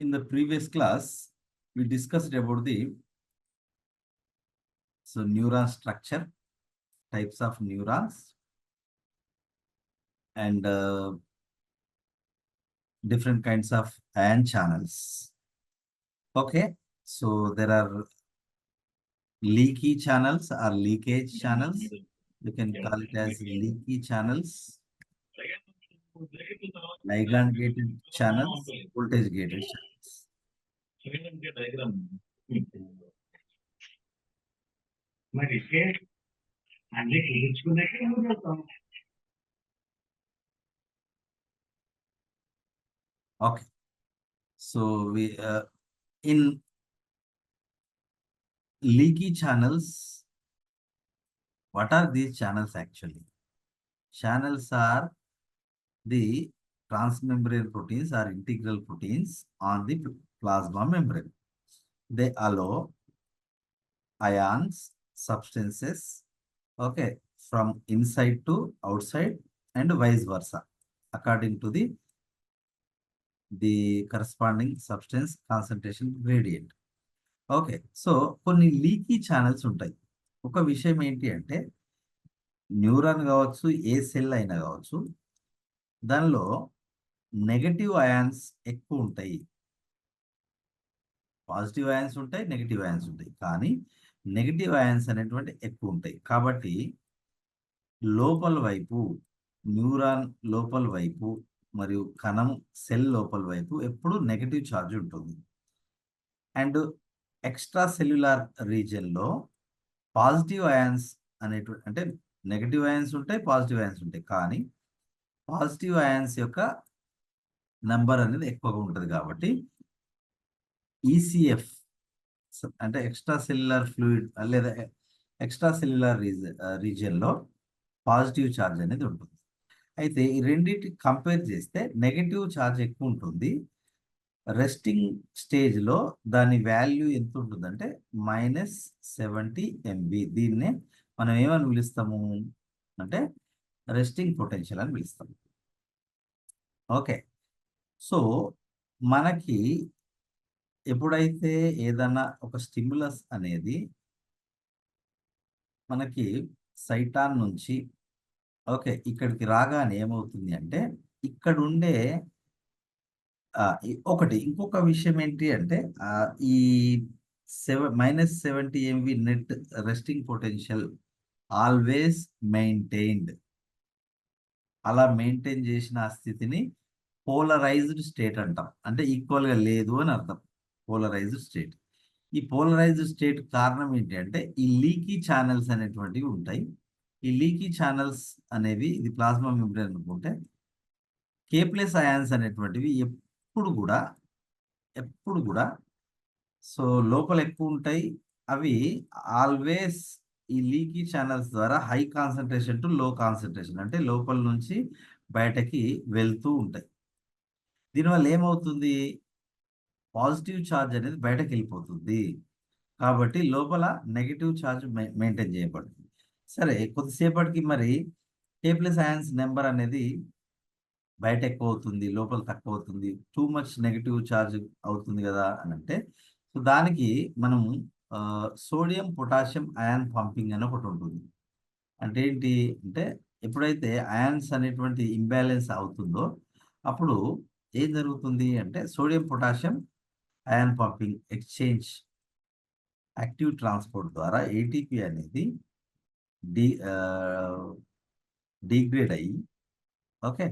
In the previous class, we discussed about the neuron structure, types of neurons, and different kinds of ion channels. Okay, so there are leaky channels or leakage channels. You can call it as leaky channels, ligand gated channels, voltage gated channels. Okay, so we in leaky channels, what are these channels actually? Channels are the transmembrane proteins or integral proteins on the plasma membrane. They allow ions, substances, okay, from inside to outside and vice versa, according to the corresponding substance concentration gradient. Okay, so కొన్ని leaky channels ఉంటాయి. ఒక విషయం ఏంటి అంటే neuron కావచ్చు, ఏ cell అయినా కావచ్చు, దానిలో నెగటివ్ అయాన్స్ ఎక్కువ ఉంటాయి. పాజిటివ్ అయాన్స్ ఉంటాయి, నెగటివ్ అయాన్స్ ఉంటాయి, కానీ నెగటివ్ అయాన్స్ అనేటువంటి ఎక్కువ ఉంటాయి. కాబట్టి లోపల వైపు న్యూరాన్ లోపల వైపు మరియు కణం సెల్ లోపల వైపు ఎప్పుడు నెగటివ్ ఛార్జ్ ఉంటుంది. అండ్ ఎక్స్ట్రా సెల్యులార్ రీజియన్లో పాజిటివ్ అయాన్స్ అనేటువంటి, అంటే నెగటివ్ అయాన్స్ ఉంటాయి, పాజిటివ్ అయాన్స్ ఉంటాయి, కానీ పాజిటివ్ అయాన్స్ యొక్క నెంబర్ అనేది ఎక్కువగా ఉంటుంది. కాబట్టి ఈసీఎఫ్ అంటే ఎక్స్ట్రా సెల్యులార్ ఫ్లూయిడ్ లేదా ఎక్స్ట్రా సెల్యులార్ రీజియన్లో పాజిటివ్ ఛార్జ్ అనేది ఉంటుంది. అయితే ఈ రెండింటి కంపేర్ చేస్తే నెగటివ్ ఛార్జ్ ఎక్కువ ఉంటుంది. రెస్టింగ్ స్టేజ్లో దాని వాల్యూ ఎంత ఉంటుందంటే -70 MV. దీన్నే మనం ఏమని పిలుస్తాము అంటే రెస్టింగ్ పొటెన్షియల్ అని పిలుస్తాము. ఓకే, సో మనకి ఎప్పుడైతే ఏదైనా ఒక స్టిమ్యులస్ అనేది మనకి సైటాన్ నుంచి ఓకే ఇక్కడికి రాగానే ఏమవుతుంది అంటే ఇక్కడ ఉండే ఇంకొక విషయం ఏంటి అంటే ఈ -70 MV net resting potential always maintained. అలా మెయింటైన్ చేసిన ఆ స్థితిని పోలరైజ్డ్ స్టేట్ అంటాం. అంటే ఈక్వల్గా లేదు అని అర్థం, పోలరైజ్డ్ స్టేట్. ఈ పోలరైజ్డ్ స్టేట్ కారణం ఏంటి అంటే ఈ లీకీ ఛానల్స్ అనేటువంటివి ఉంటాయి. ఈ లీకీ ఛానల్స్ అనేవి, ఇది ప్లాస్మా మెంబ్రేన్ అనుకుంటే, K+ అయాన్స్ అనేటువంటివి ఎప్పుడు కూడా సో లోపల ఎక్కువ ఉంటాయి. అవి ఆల్వేస్ ఈ లీకీ ఛానల్స్ ద్వారా హై కాన్సన్ట్రేషన్ టు లో కాన్సన్ట్రేషన్, అంటే లోపల నుంచి బయటకి వెళ్తూ ఉంటాయి. దీనివల్ల ఏమవుతుంది, పాజిటివ్ ఛార్జ్ అనేది బయటకు వెళ్ళిపోతుంది. కాబట్టి లోపల నెగిటివ్ ఛార్జ్ మెయింటైన్ చేయబడుతుంది. సరే, కొద్దిసేపటికి మరి K+ అయాన్స్ నెంబర్ అనేది బయట ఎక్కువ అవుతుంది, లోపల తక్కువ అవుతుంది, టూ మచ్ నెగిటివ్ ఛార్జ్ అవుతుంది కదా అని అంటే, సో దానికి మనం సోడియం పొటాషియం అయాన్ పంపింగ్ అని ఒకటి ఉంటుంది. అంటే ఏంటి అంటే ఎప్పుడైతే అయాన్స్ అనేటువంటి ఇంబ్యాలెన్స్ అవుతుందో అప్పుడు ఏం జరుగుతుంది అంటే sodium potassium ion pumping exchange active transport ద్వారా ఏటీపీ అనేది డిగ్రేడ్ అయ్యి, okay,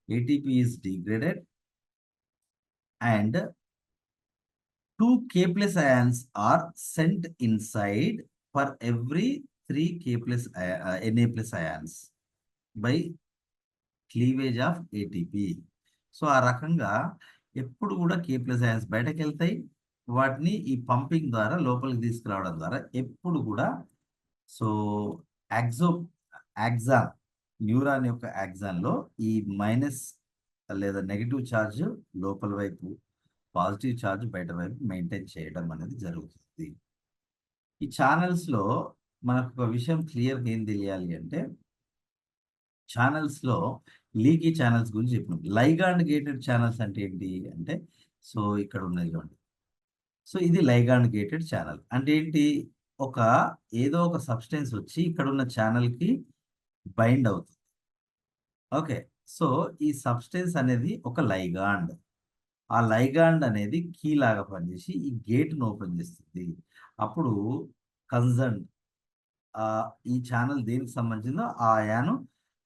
ATP is degraded and 2 K+ ions are sent inside for every 3 K+ Na+ ions by cleavage of ATP. So ఆ రకంగా ఎప్పుడు కూడా K+ ions బయటకు వెళ్తాయి. వాటిని ఈ పంపింగ్ ద్వారా లోపలికి తీసుకురావడం ద్వారా ఎప్పుడు కూడా సో యాక్సాన్ న్యూరాన్ యొక్క యాక్సాన్లో ఈ మైనస్ లేదా నెగిటివ్ ఛార్జ్ లోపల వైపు, పాజిటివ్ ఛార్జ్ బయట వైపు మెయింటైన్ చేయడం అనేది జరుగుతుంది. ఈ ఛానల్స్లో మనకు ఒక విషయం క్లియర్గా ఏం తెలియాలి అంటే, ఛానల్స్లో లీకీ ఛానల్స్ గురించి చెప్పినాం. లైగాండ్ గేటెడ్ ఛానల్స్ అంటే ఏంటి అంటే సో ఇక్కడ ఉన్నది చూడండి. సో ఇది లైగాండ్ గేటెడ్ ఛానల్ అంటే ఏంటి, ఒక ఏదో ఒక సబ్స్టెన్స్ వచ్చి ఇక్కడ ఉన్న ఛానల్కి బైండ్ అవుతుంది. ఓకే, సో ఈ సబ్స్టెన్స్ అనేది ఒక లైగాండ్. ఆ లైగాండ్ అనేది కీ లాగా పనిచేసి ఈ గేట్ను ఓపెన్ చేస్తుంది. అప్పుడు కన్సర్న్ ఈ ఛానల్ దేనికి సంబంధించిందో ఆ యాను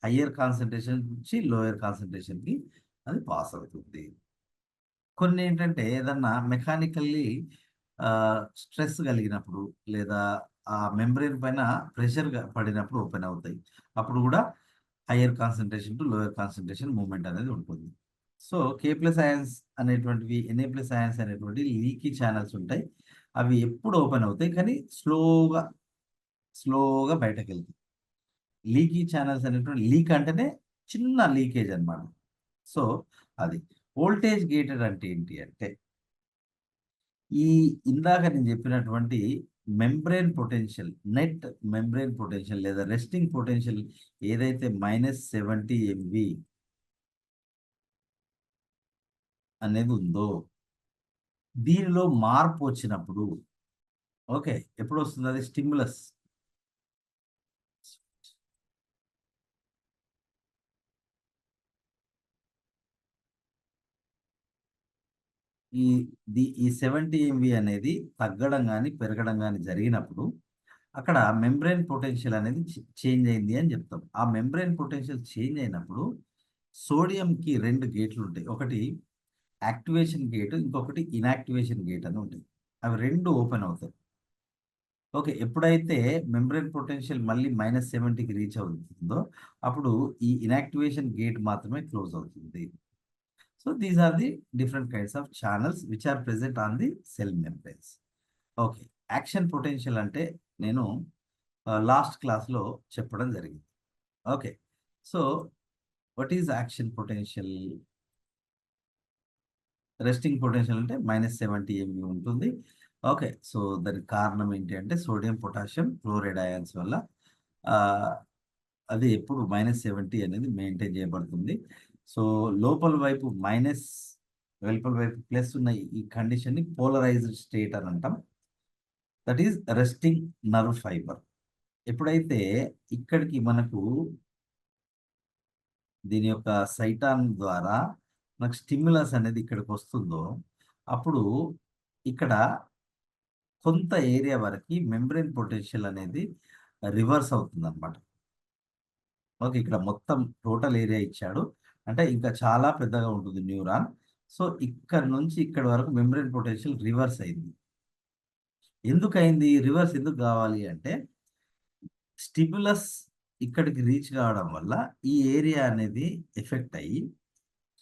హయ్యర్ కాన్సన్ట్రేషన్ నుంచి లోయర్ కాన్సన్ట్రేషన్కి అది పాస్ అవుతుంది. కొన్ని ఏంటంటే ఏదన్నా మెకానికల్లీ స్ట్రెస్ కలిగినప్పుడు లేదా ఆ మెంబ్రేన్ పైన ప్రెషర్ పడినప్పుడు ఓపెన్ అవుతాయి. అప్పుడు కూడా higher concentration to lower concentration movement అనేది ఉంటుంది. సో కే ప్లస్ అయాన్స్ అనేటువంటివి, ఎన్ఏ ప్లస్ అయాన్స్ అనేటువంటి లీకీ ఛానల్స్ ఉంటాయి. అవి ఎప్పుడు ఓపెన్ అవుతాయి కానీ స్లోగా స్లోగా బయటకు వెళ్తాయి. లీకీ ఛానల్స్ అనేటువంటి, లీక్ అంటేనే చిన్న లీకేజ్ అన్నమాట. సో అది వోల్టేజ్ గేటెడ్ అంటే ఏంటి అంటే ఈ ఇందాక నేను చెప్పినటువంటి membrane potential, net membrane potential లేదా రెస్టింగ్ పొటెన్షియల్ ఏదైతే -70 MV అనేది ఉందో దీనిలో మార్పు వచ్చినప్పుడు, ఓకే, ఎప్పుడు వస్తుంది అది స్టిమ్యులస్. ఈ ఈ 70 MV అనేది తగ్గడం కానీ పెరగడం కానీ జరిగినప్పుడు అక్కడ మెంబ్రేన్ పొటెన్షియల్ అనేది చేంజ్ అయింది అని చెప్తాం. ఆ మెంబ్రేన్ పొటెన్షియల్ చేంజ్ అయినప్పుడు సోడియంకి 2 గేట్లు ఉంటాయి. ఒకటి యాక్టివేషన్ గేట్, ఇంకొకటి ఇన్యాక్టివేషన్ గేట్ అని ఉంటాయి. అవి 2 ఓపెన్ అవుతాయి. ఓకే, ఎప్పుడైతే మెంబ్రేన్ పొటెన్షియల్ మళ్ళీ -70కి రీచ్ అవుతుందో అప్పుడు ఈ ఇన్యాక్టివేషన్ గేట్ మాత్రమే క్లోజ్ అవుతుంది. So these are the different kinds of channels which are present on the cell membranes. Okay, action potential అంటే నేను లాస్ట్ క్లాస్లో చెప్పడం జరిగింది. Okay, so what is action potential? Resting potential అంటే -70 MV ఉంటుంది. Okay, so దానికి కారణం ఏంటి అంటే సోడియం పొటాషియం క్లోరైడ్ అయాన్స్ వల్ల అది ఎప్పుడు -70 అనేది మెయింటైన్ చేయబడుతుంది. సో లోపల వైపు మైనస్, వెలుపల వైపు ప్లస్ ఉన్న ఈ కండిషన్ని పోలరైజ్డ్ స్టేట్ అని అంటాం. That is resting nerve fibre. ఎప్పుడైతే ఇక్కడికి మనకు దీని యొక్క సైటాన్ ద్వారా మనకు స్టిమ్యులస్ అనేది ఇక్కడికి వస్తుందో అప్పుడు ఇక్కడ కొంత ఏరియా వరకు మెంబ్రేన్ పొటెన్షియల్ అనేది రివర్స్ అవుతుంది అనమాట. ఓకే, ఇక్కడ మొత్తం టోటల్ ఏరియా ఇచ్చాడు అంటే ఇంకా చాలా పెద్దగా ఉంటుంది న్యూరాన్. సో ఇక్కడ నుంచి ఇక్కడ వరకు మెంబ్రేన్ పొటెన్షియల్ రివర్స్ అయింది. ఎందుకు అయింది రివర్స్, ఎందుకు కావాలి అంటే స్టిమ్యులస్ ఇక్కడికి రీచ్ కావడం వల్ల ఈ ఏరియా అనేది ఎఫెక్ట్ అయ్యి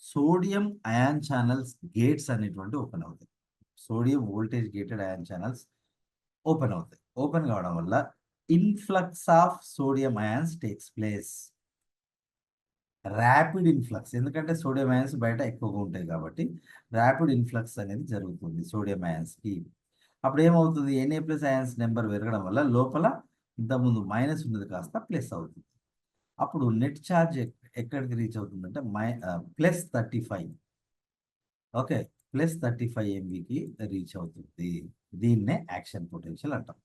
సోడియం అయాన్ ఛానల్స్ గేట్స్ అనేటువంటి ఓపెన్ అవుతాయి. Sodium voltage gated ion channels open అవుతాయి. ఓపెన్ కావడం వల్ల influx of sodium ions takes place. Rapid influx, ఎందుకంటే సోడియం అయాన్స్ బయట ఎక్కువగా ఉంటాయి కాబట్టి ర్యాపిడ్ ఇన్ఫ్లక్స్ అనేది జరుగుతుంది సోడియం అయాన్స్కి. అప్పుడు ఏమవుతుంది, Na+ అయాన్స్ నెంబర్ పెరగడం వల్ల లోపల ఇంతకుముందు మైనస్ ఉన్నది కాస్త ప్లస్ అవుతుంది. అప్పుడు నెట్ ఛార్జ్ ఎక్కడికి రీచ్ అవుతుందంటే +35. ఓకే, +35 MVకి రీచ్ అవుతుంది. దీన్నే యాక్షన్ పొటెన్షియల్ అంటాం.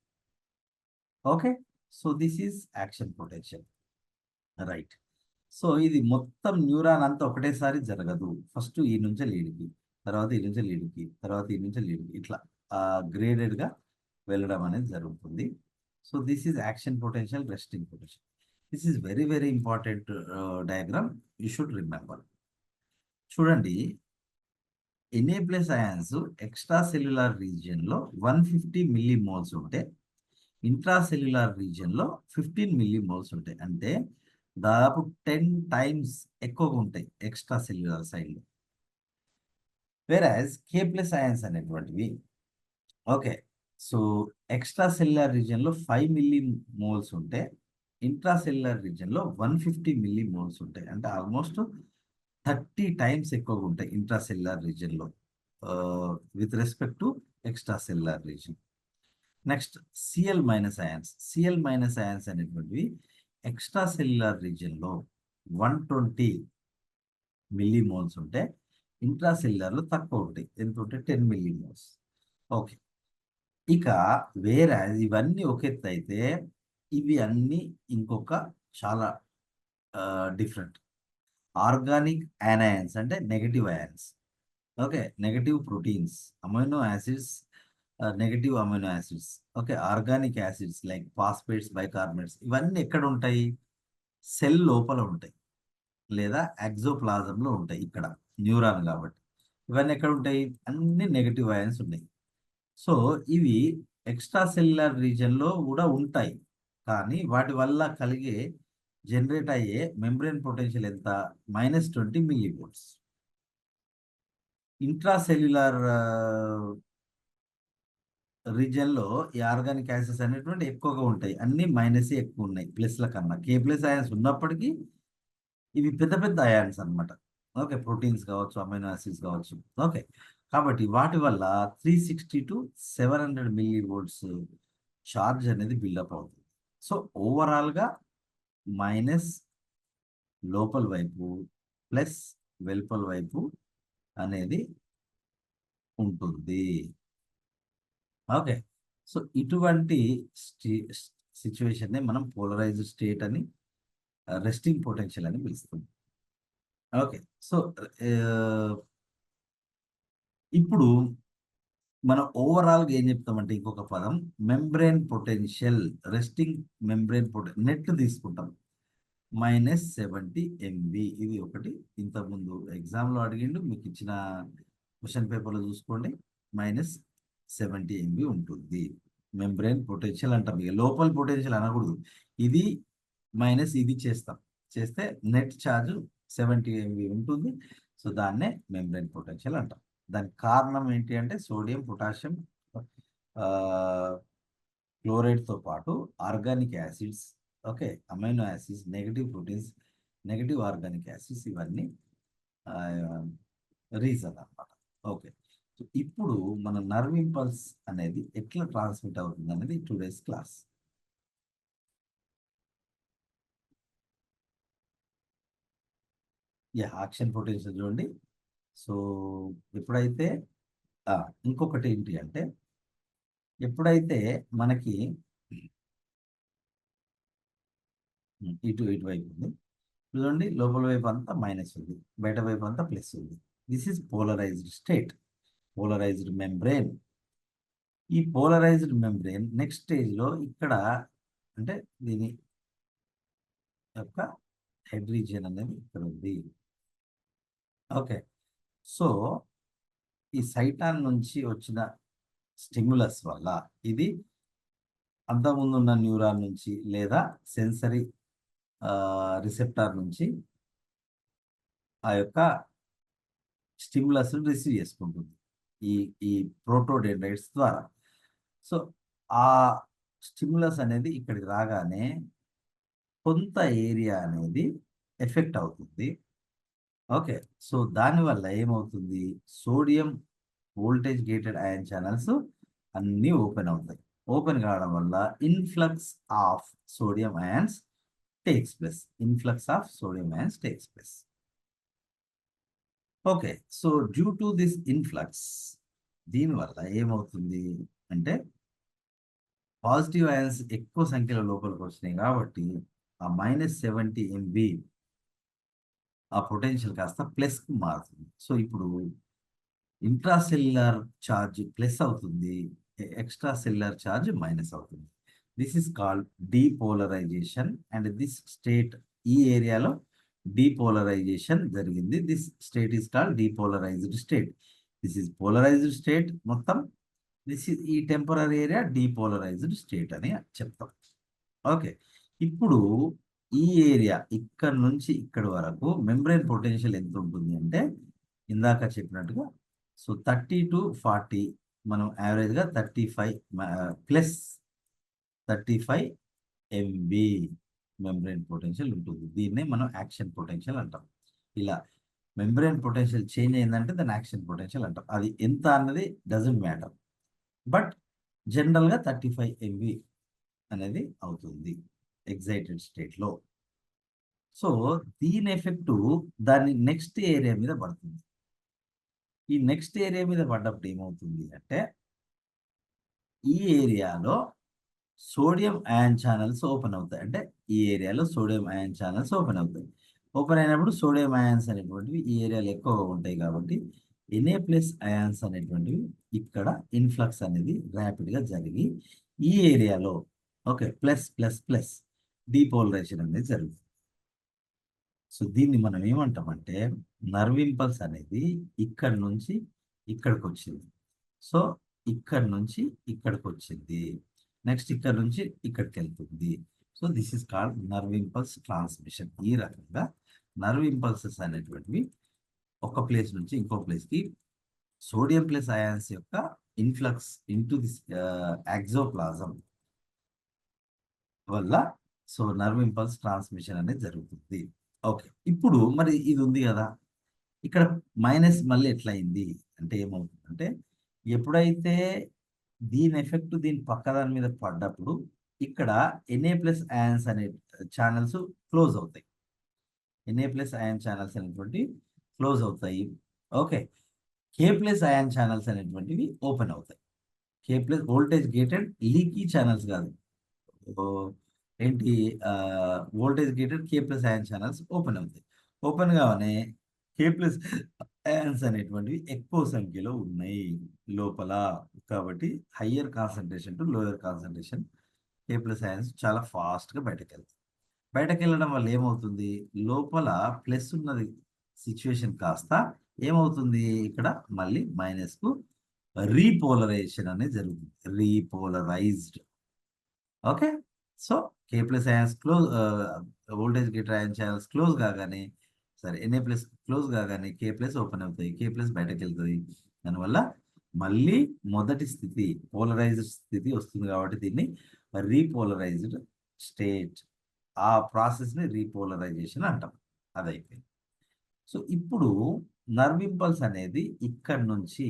Okay, so this is action potential, right. So ఇది మొత్తం న్యూరాన్ అంతా ఒకటేసారి జరగదు. ఫస్ట్ ఈ నుంచి లీడ్కి, తర్వాత ఈ నుంచి లీడ్కి, తర్వాత ఈ నుంచి లీడ్కి, ఇట్లా గ్రేడెడ్గా వెళ్ళడం అనేది జరుగుతుంది. So this is action potential, resting potential. This is very very important diagram, you should remember. చూడండి, Na+ అయాన్స్ ఎక్స్ట్రా సెల్యులార్ రీజియన్లో 150 మిల్లీమోల్స్ ఉంటే ఇంట్రా సెల్యులార్ రీజియన్లో 15 మిల్లీమోల్స్ ఉంటాయి. అంటే దాదాపు 10 టైమ్స్ ఎక్కువగా ఉంటాయి ఎక్స్ట్రా సెల్యులార్ సైడ్లో. వేరాజ్ K+ అయాన్స్ అనేటువంటివి, ఓకే, సో ఎక్స్ట్రా సెల్యులార్ రీజియన్లో 5 మిల్లీమోల్స్ ఉంటే ఇంట్రా సెల్యులార్ రీజియన్లో 150 మిల్లీమోల్స్ ఉంటాయి. అంటే ఆల్మోస్ట్ 30 టైమ్స్ ఎక్కువగా ఉంటాయి ఇంట్రా సెల్యులార్ రీజియన్లో with respect to extracellular region. Next Cl- ions. Cl- ions అనేటువంటివి ఎక్స్ట్రా సెల్యులార్ రీజియన్లో 120 మిల్లీమోల్స్ ఉంటే ఇంట్రాసెల్యులర్లో తక్కువ ఉంటాయి. ఎంత ఉంటాయి? 10 మిల్లీమోల్స్. ఓకే. ఇక వేరే ఇవన్నీ ఒక ఎత్తు అయితే ఇవి అన్నీ ఇంకొక చాలా డిఫరెంట్. ఆర్గానిక్ యానయాన్స్ అంటే negative ions. Okay. Negative proteins, amino acids, negative amino acids. Okay. Organic acids like phosphates, bicarbonates ఇవన్నీ ఎక్కడ ఉంటాయి? సెల్ లోపల ఉంటాయి లేదా ఎగ్జోప్లాజంలో ఉంటాయి. ఇక్కడ న్యూరాన్ కాబట్టి ఇవన్నీ ఎక్కడ ఉంటాయి? అన్ని నెగటివ్ అయాన్స్ ఉన్నాయి. సో ఇవి ఎక్స్ట్రా సెల్యులర్ రీజన్లో కూడా ఉంటాయి. కానీ వాటి వల్ల కలిగే జనరేట్ అయ్యే మెంబ్రేన్ పొటెన్షియల్ ఎంత? -20 మిల్లీవోల్ట్స్. ఇంట్రా సెల్యులర్ రీజియన్లో ఈ ఆర్గానిక్ యాసిడ్స్ అనేటువంటి ఎక్కువగా ఉంటాయి. అన్ని మైనస్ ఎక్కువ ఉన్నాయి ప్లస్ల కన్నా. K+ అయాన్స్ ఉన్నప్పటికీ ఇవి పెద్ద పెద్ద అయాన్స్ అన్నమాట. ఓకే. ప్రోటీన్స్ కావచ్చు, అమైనో యాసిడ్స్ కావచ్చు. ఓకే. కాబట్టి వాటి వల్ల 360 to 700 మిల్లీవోల్ట్స్ చార్జ్ అనేది బిల్డప్ అవుతుంది. సో ఓవరాల్గా మైనస్ లోపల వైపు ప్లస్ వెలుపల వైపు అనేది ఉంటుంది. ఓకే. సో ఇటువంటి సిచ్యువేషన్ని మనం పోలరైజ్డ్ స్టేట్ అని, రెస్టింగ్ పొటెన్షియల్ అని పిలుస్తాం. ఓకే. సో ఇప్పుడు మనం ఓవరాల్గా ఏం చెప్తామంటే ఇంకొక పదం membrane potential, resting membrane net తీసుకుంటాం -70 MV. ఇది ఒకటి ఇంతకుముందు ఎగ్జామ్లో అడిగిండు, మీకు ఇచ్చిన క్వశ్చన్ పేపర్లో చూసుకోండి. -70 MV ఉంటుంది మెంబ్రేన్ పొటెన్షియల్ అంటాం. ఇక లోపల పొటెన్షియల్ అనకూడదు. ఇది మైనస్ ఇది చేస్తే నెట్ ఛార్జ్ 70 MV ఉంటుంది. సో దాన్నే మెంబ్రేన్ పొటెన్షియల్ అంటాం. దానికి కారణం ఏంటి అంటే సోడియం, పొటాషియం క్లోరైడ్తో పాటు organic acids, okay, amino acids, negative proteins, negative organic acids ఇవన్నీ రీజన్ అన్నమాట. ఓకే. సో ఇప్పుడు మన నర్వ్ ఇంపల్స్ అనేది ఎట్లా ట్రాన్స్మిట్ అవుతుంది అనేది టుడేస్ క్లాస్. యాక్షన్ పొటెన్షియల్ చూడండి. సో ఎప్పుడైతే ఇంకొకటి ఏంటి అంటే ఎప్పుడైతే మనకి ఇటువైపు ఉంది చూడండి, లోపల వైపు అంతా మైనస్ ఉంది, బయట వైపు అంతా ప్లస్ ఉంది. This is polarised state, polarised membrane. ఈ పోలరైజ్డ్ మెంబ్రేన్ నెక్స్ట్ స్టేజ్లో ఇక్కడ అంటే దీని యొక్క హెడ్ రీజియన్ అనేది ఇక్కడ ఉంది. ఓకే. సో ఈ సైటాన్ నుంచి వచ్చిన స్టిమ్యులస్ వల్ల ఇది అంతకుముందు ఉన్న న్యూరాన్ నుంచి లేదా సెన్సరీ రిసెప్టార్ నుంచి ఆ యొక్క స్టిమ్యులస్ రిసీవ్ చేసుకుంటుంది ఈ ఈ ప్రోటోడెండ్రైట్స్ ద్వారా. సో ఆ స్టిమ్యులస్ అనేది ఇక్కడికి రాగానే కొంత ఏరియా అనేది ఎఫెక్ట్ అవుతుంది. ఓకే. సో దానివల్ల ఏమవుతుంది? Sodium voltage gated ion channels అన్నీ ఓపెన్ అవుతాయి. ఓపెన్ కావడం వల్ల influx of sodium ions takes place. Influx of sodium ions takes place. Okay. So due to this influx దీనివల్ల ఏమవుతుంది అంటే పాజిటివ్ అయాన్స్ ఎక్కువ సంఖ్యలో లోపలికి వచ్చినాయి కాబట్టి ఆ -70 MV ఆ పొటెన్షియల్ కాస్త ప్లస్కి మారుతుంది. సో ఇప్పుడు ఇంట్రాసెల్యులర్ ఛార్జ్ ప్లస్ అవుతుంది, ఎక్స్ట్రా సెల్యులర్ ఛార్జ్ మైనస్ అవుతుంది. This is called depolarization. And this state ఈ ఏరియాలో డీపోలరైజేషన్ జరిగింది. This state is called depolarized state. This is polarised state మొత్తం. దిస్ ఈజ్ ఈ టెంపరరీ ఏరియా డీపోలరైజ్డ్ స్టేట్ అని చెప్తాం. Okay. ఇప్పుడు ఈ ఏరియా ఇక్కడ నుంచి ఇక్కడ వరకు మెంబ్రేన్ పొటెన్షియల్ ఎంత ఉంటుంది అంటే ఇందాక చెప్పినట్టుగా సో 30 to 40 మనం యావరేజ్గా 35 ప్లస్ 35 MV మెంబ్రేన్ పొటెన్షియల్ ఉంటుంది. దీన్నే మనం యాక్షన్ పొటెన్షియల్ అంటాం. ఇలా మెంబ్రేన్ పొటెన్షియల్ చేంజ్ అయిందంటే దాన్ని యాక్షన్ పొటెన్షియల్ అంటాం. అది ఎంత అన్నది డజంట్ మ్యాటర్, బట్ జనరల్గా 35 MV అనేది అవుతుంది ఎగ్జైటెడ్ స్టేట్లో. సో దీని ఎఫెక్టు దాని నెక్స్ట్ ఏరియా మీద పడుతుంది. ఈ నెక్స్ట్ ఏరియా మీద పడ్డప్పుడు ఏమవుతుంది అంటే ఈ ఏరియాలో సోడియం అయాన్ ఛానల్స్ ఓపెన్ అవుతాయి. అంటే ఈ ఏరియాలో సోడియం అయాన్ ఛానల్స్ ఓపెన్ అవుతాయి. ఓపెన్ అయినప్పుడు సోడియం అయాన్స్ అనేటువంటివి ఈ ఏరియాలో ఎక్కువగా ఉంటాయి కాబట్టి Na+ అయాన్స్ అనేటువంటివి ఇక్కడ ఇన్ఫ్లక్స్ అనేది ర్యాపిడ్గా జరిగి ఈ ఏరియాలో okay plus plus plus depolarisation అనేది జరుగుతుంది. సో దీన్ని మనం ఏమంటామంటే నర్వ్ ఇంపల్స్ అనేది ఇక్కడ నుంచి ఇక్కడికి వచ్చింది. సో ఇక్కడ నుంచి ఇక్కడికి వచ్చింది. నెక్స్ట్ ఇక్కడ నుంచి ఇక్కడికి వెళ్తుంది. So this is called nerve impulse transmission. ఈ రకంగా నర్వ్ ఇంపల్సెస్ అనేటువంటివి ఒక ప్లేస్ నుంచి ఇంకో ప్లేస్కి సోడియం ప్లస్ అయాన్స్ యొక్క ఇన్ఫ్లక్స్ ఇంటూ దిస్ యాక్సోప్లాజం వల్ల సో నర్వ్ ఇంపల్స్ ట్రాన్స్మిషన్ అనేది జరుగుతుంది. ఓకే, ఇప్పుడు మరి ఇది ఉంది కదా, ఇక్కడ మైనస్ మళ్ళీ ఎట్లా అయింది అంటే ఏమవుతుందంటే ఎప్పుడైతే దీని ఎఫెక్ట్ దీని పక్క దాని మీద పడ్డప్పుడు ఇక్కడ Na+ అయాన్స్ అనే ఛానల్స్ క్లోజ్ అవుతాయి. Na+ అయాన్ ఛానల్స్ అనేటువంటి క్లోజ్ అవుతాయి. ఓకే, K+ అయాన్ ఛానల్స్ అనేటువంటివి ఓపెన్ అవుతాయి. K+ voltage gated leaky channels కాదు, ఏంటి voltage gated K+ ion channels open అవుతాయి. ఓపెన్ కాగానే K+ అయాన్స్ అనేటువంటివి ఎక్కువ సంఖ్యలో ఉన్నాయి లోపల. కాబట్టి higher concentration to lower concentration K+ ions చాలా ఫాస్ట్గా బయటకు వెళ్తాయి. బయటకు వెళ్ళడం వల్ల ఏమవుతుంది, లోపల ప్లస్ ఉన్నది సిచ్యువేషన్ కాస్త ఏమవుతుంది, ఇక్కడ మళ్ళీ మైనస్కు రీపోలరైజేషన్ అనేది జరుగుతుంది. Repolarized. Okay, so K+ ions close, voltage gated ion channels close కాగానే సరే Na+ క్లోజ్ కాగానే K+ ఓపెన్ అవుతాయి. K+ బయటకు వెళ్తుంది. దానివల్ల మళ్ళీ మొదటి స్థితి పోలరైజ్డ్ స్థితి వస్తుంది. కాబట్టి దీన్ని రీపోలరైజ్డ్ స్టేట్, ఆ ప్రాసెస్ని రీపోలరైజేషన్ అంటాం. అదైపోయింది. సో ఇప్పుడు నర్వ్ ఇంపల్స్ అనేది ఇక్కడ నుంచి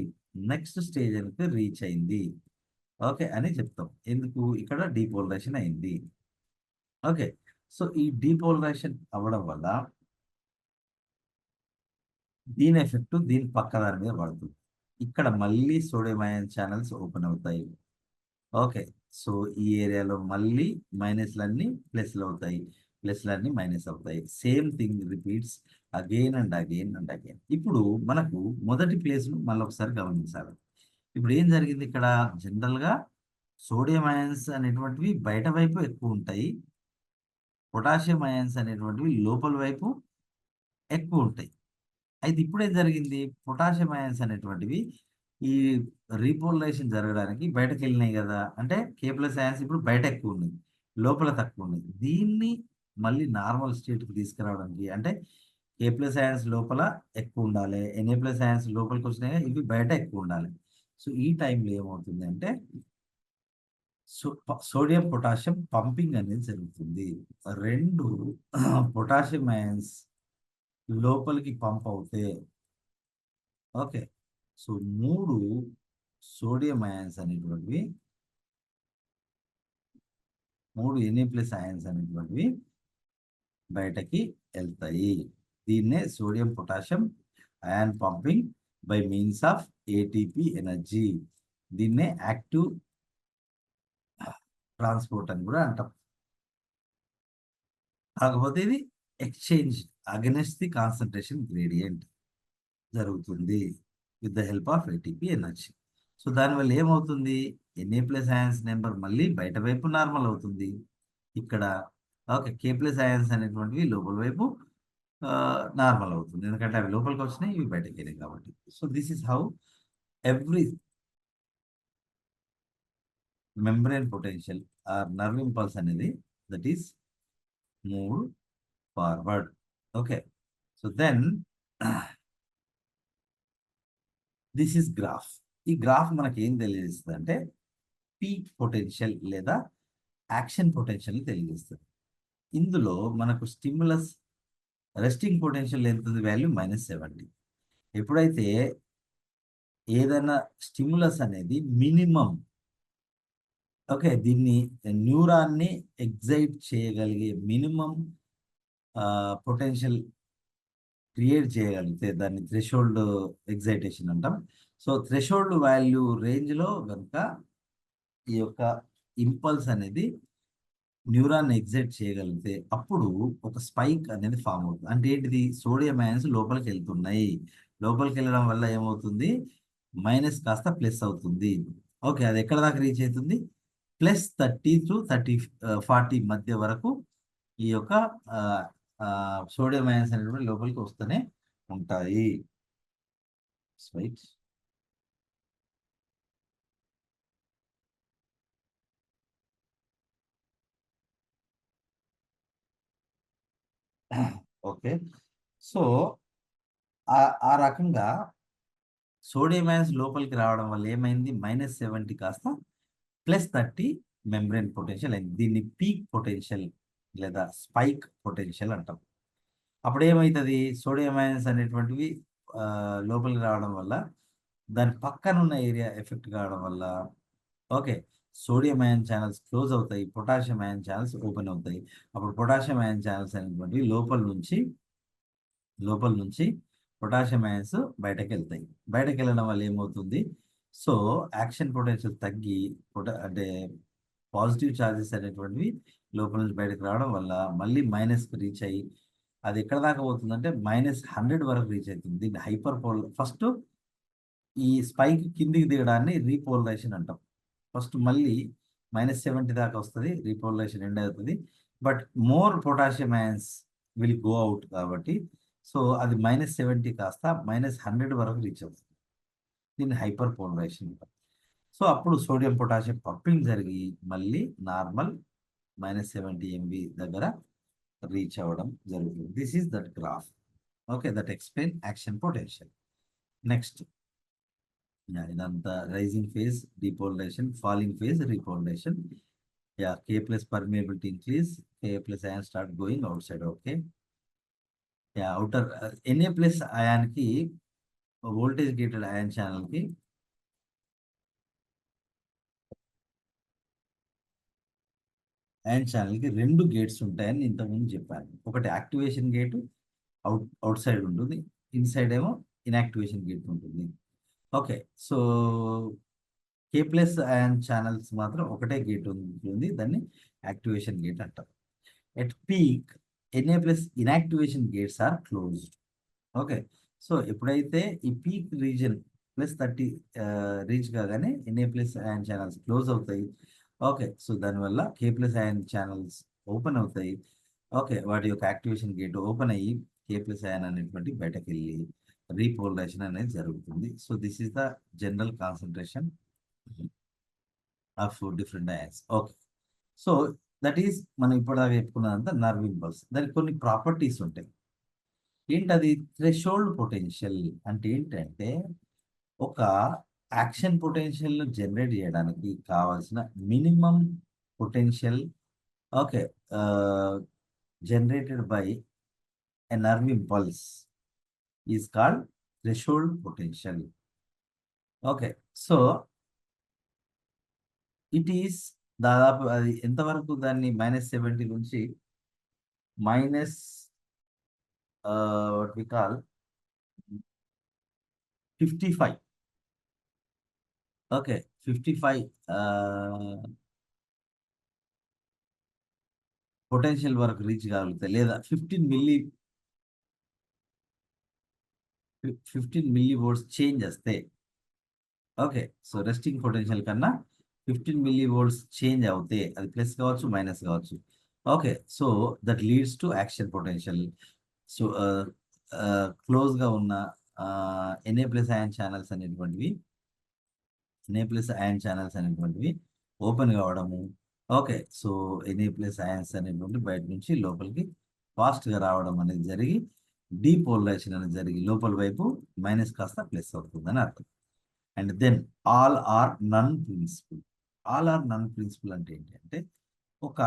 నెక్స్ట్ స్టేజ్ అనేది రీచ్ అయింది ఓకే అని చెప్తాం. ఎందుకు, ఇక్కడ డీపోలరైజేషన్ అయింది. ఓకే, సో ఈ డీపోలరైజేషన్ అవ్వడం వల్ల దీని ఎఫెక్ట్ దీని పక్క దాని మీద పడుతుంది. ఇక్కడ మళ్ళీ సోడియం అయాన్ ఛానల్స్ ఓపెన్ అవుతాయి. ఓకే, సో ఈ ఏరియాలో మళ్ళీ మైనస్లన్నీ ప్లస్లు అవుతాయి, ప్లస్లన్నీ మైనస్ అవుతాయి. Same thing repeats again and again and again. ఇప్పుడు మనకు మొదటి ప్లేస్ను మళ్ళీ ఒకసారి గమనించాలి. ఇప్పుడు ఏం జరిగింది ఇక్కడ, జనరల్గా సోడియం అయాన్స్ అనేటువంటివి బయట వైపు ఎక్కువ ఉంటాయి, పొటాషియం అయాన్స్ అనేటువంటివి లోపల వైపు ఎక్కువ ఉంటాయి. అయితే ఇప్పుడేం జరిగింది, పొటాషియం అయాన్స్ అనేటువంటివి ఈ రీపోలరైజేషన్ జరగడానికి బయటకు వెళ్ళినాయి కదా, అంటే K+ అయాన్స్ ఇప్పుడు బయట ఎక్కువ ఉన్నాయి, లోపల తక్కువ ఉన్నాయి. దీన్ని మళ్ళీ నార్మల్ స్టేట్కి తీసుకురావడానికి అంటే K+ అయాన్స్ లోపల ఎక్కువ ఉండాలి, Na+ అయాన్స్ లోపలికి వచ్చినాయి, ఇవి బయట ఎక్కువ ఉండాలి. సో ఈ టైంలో ఏమవుతుంది అంటే సోడియం పొటాషియం పంపింగ్ అనేది జరుగుతుంది. రెండు పొటాషియం అయాన్స్ లోపలికి పంప్ అవుతే ఓకే, సో 3 సోడియం అయాన్స్ అనేటువంటివి, 3 Na+ అయాన్స్ అనేటువంటివి బయటకి వెళ్తాయి. దీన్నే sodium potassium ion pumping by means of ATP energy. దీన్నే యాక్టివ్ ట్రాన్స్పోర్ట్ అని కూడా అంటాం. కాకపోతే ఇది exchange against the concentration gradient జరుగుతుంది with the help of ATP energy. So దానివల్ల ఏమవుతుంది, Na+ అయాన్స్ నెంబర్ మళ్ళీ బయట వైపు నార్మల్ అవుతుంది ఇక్కడ. ఓకే, K+ అయాన్స్ అనేటువంటివి లోపల వైపు నార్మల్ అవుతుంది, ఎందుకంటే అవి లోపలికి వచ్చినాయి, ఇవి బయటకు వెళ్ళాయి కాబట్టి. So this is how every membrane potential or nerve impulse అనేది that is move forward. Okay, so then this is graph. ఈ గ్రాఫ్ మనకి ఏం తెలియజేస్తుంది అంటే పీక్ పొటెన్షియల్ లేదా యాక్షన్ పొటెన్షియల్ తెలియజేస్తుంది. ఇందులో మనకు స్టిమ్యులస్ రెస్టింగ్ పొటెన్షియల్ ఎంత ఉంది, వాల్యూ -70. ఎప్పుడైతే ఏదైనా స్టిమ్యులస్ అనేది మినిమం ఓకే, దీన్ని న్యూరాన్ని ఎగ్జైట్ చేయగలిగే మినిమం పొటెన్షియల్ క్రియేట్ చేయగలిగితే దాన్ని థ్రెషోల్డ్ ఎగ్జైటేషన్ అంటాం. సో థ్రెషోల్డ్ వాల్యూ రేంజ్లో కనుక ఈ యొక్క ఇంపల్స్ అనేది న్యూరాన్ ఎగ్జైట్ చేయగలిగితే అప్పుడు ఒక స్పైక్ అనేది ఫామ్ అవుతుంది. అంటే ఏంటిది? సోడియం అయాన్స్ లోపలికి వెళ్తున్నాయి. లోపలికి వెళ్ళడం వల్ల ఏమవుతుంది? మైనస్ కాస్త ప్లస్ అవుతుంది. ఓకే, అది ఎక్కడ దాకా రీచ్ అవుతుంది? +30 to 40 మధ్య వరకు ఈ యొక్క సోడియం అయాన్స్ అనేటువంటి లోపలికి వస్తూనే ఉంటాయి. స్పైక్స్. ఓకే, సో ఆ రకంగా సోడియం అయాన్స్ లోపలికి రావడం వల్ల ఏమైంది? -70 కాస్త +30 మెంబ్రేన్ పొటెన్షియల్ అయింది. దీన్ని పీక్ పొటెన్షియల్ లేదా స్పైక్ పొటెన్షియల్ అంటాం. అప్పుడు ఏమవుతుంది? సోడియం అయాన్స్ అనేటువంటివి లోపలికి రావడం వల్ల దాని పక్కన ఉన్న ఏరియా ఎఫెక్ట్ కావడం వల్ల okay, sodium ion channels close అవుతాయి, పొటాషియం అయాన్ ఛానల్స్ ఓపెన్ అవుతాయి. అప్పుడు పొటాషియం అయాన్ ఛానల్స్ అనేటువంటివి లోపల నుంచి పొటాషియం అయాన్స్ బయటకు వెళ్తాయి. బయటకు వెళ్ళడం వల్ల ఏమవుతుంది? సో యాక్షన్ పొటెన్షియల్ తగ్గి అంటే పాజిటివ్ ఛార్జెస్ అనేటువంటివి లోపల నుంచి బయటకు రావడం వల్ల మళ్ళీ మైనస్కి రీచ్ అయ్యి అది ఎక్కడ దాకా పోతుందంటే -100 వరకు రీచ్ అవుతుంది. దీన్ని ఫస్ట్ ఈ స్పైక్ కిందికి దిగడాన్ని రీపోలరైజేషన్ అంటాం. ఫస్ట్ మళ్ళీ -70 దాకా వస్తుంది, రీపోలరైజేషన్ ఎండ్ అవుతుంది. But more potassium ions will go out కాబట్టి సో అది -70 కాస్త -100 వరకు రీచ్ అవుతుంది. దీన్ని హైపర్ పోలరైజేషన్ అంటాం. సో అప్పుడు సోడియం పొటాషియం పంపింగ్ జరిగి మళ్ళీ నార్మల్ -70 MV దగ్గర రీచ్ అవ్వడం జరుగుతుంది. This is that graph. Okay, that explain action potential. Next ఇదంతా rising phase depolarization, falling phase repolarization. K plus permeability increase, Ka plus ion start going outside. Okay, outer Na plus ion కి voltage gated ion channel కి రెండు gates ఉంటాయని ఇంతకుముందు చెప్పాను. ఒకటి activation gate outside ఉంటుంది, inside ఏమో inactivation gate ఉంటుంది. Okay, so K plus ion channels మాత్రం ఒకటే గేట్ ఉంటుంది, దాన్ని యాక్టివేషన్ గేట్ అంటారు. At peak Na plus inactivation gates are closed. Okay, so ఎప్పుడైతే ఈ పీక్ రీజన్ +30 రీచ్ కాగానే Na plus ion channels close అవుతాయి. ఓకే, సో దానివల్ల K plus ion channels open అవుతాయి. ఓకే, వాటి యొక్క యాక్టివేషన్ గేట్ ఓపెన్ అయ్యి K ప్లస్ అయాన్ అనేటువంటి బయటకు వెళ్ళి రీపోలరైజేషన్ అనేది జరుగుతుంది. So this is the general concentration of different ions. Okay, so that is మనం ఇప్పటిదాకా చెప్పుకున్నదంతా నర్వ్ ఇంపల్స్. దానికి కొన్ని ప్రాపర్టీస్ ఉంటాయి. ఏంటది? థ్రెషోల్డ్ పొటెన్షియల్ అంటే ఏంటంటే ఒక యాక్షన్ పొటెన్షియల్ జనరేట్ చేయడానికి కావాల్సిన minimum potential okay generated by a nerve impulse is called threshold potential. Okay, so it is దాదాపు అది ఎంతవరకు దాన్ని -70 నుంచి what we call 55. Okay, 55 potential వరకు రీచ్ కాగలుగుతాయి, లేదా 15 మిల్లీ వోల్ట్స్ చేంజ్ వస్తే ఓకే, సో రెస్టింగ్ పొటెన్షియల్ కన్నా 15 మిల్లీ వోల్ట్స్ చేంజ్ అవుతే అది ప్లస్ కావచ్చు, మైనస్ కావచ్చు. Okay, so that leads to action potential. So క్లోజ్గా ఉన్న Na ప్లస్ అయాన్ ఛానల్స్ అనేటువంటివి ఓపెన్ కావడము. Okay, so Na plus ions అనేటువంటి బయట నుంచి లోపలికి ఫాస్ట్గా రావడం అనేది జరిగి డీపోలరైజేషన్ అనేది జరిగి లోపల వైపు మైనస్ కాస్త ప్లస్ అవుతుందని అర్థం. And then all or none principle. All or none principle అంటే ఏంటంటే ఒక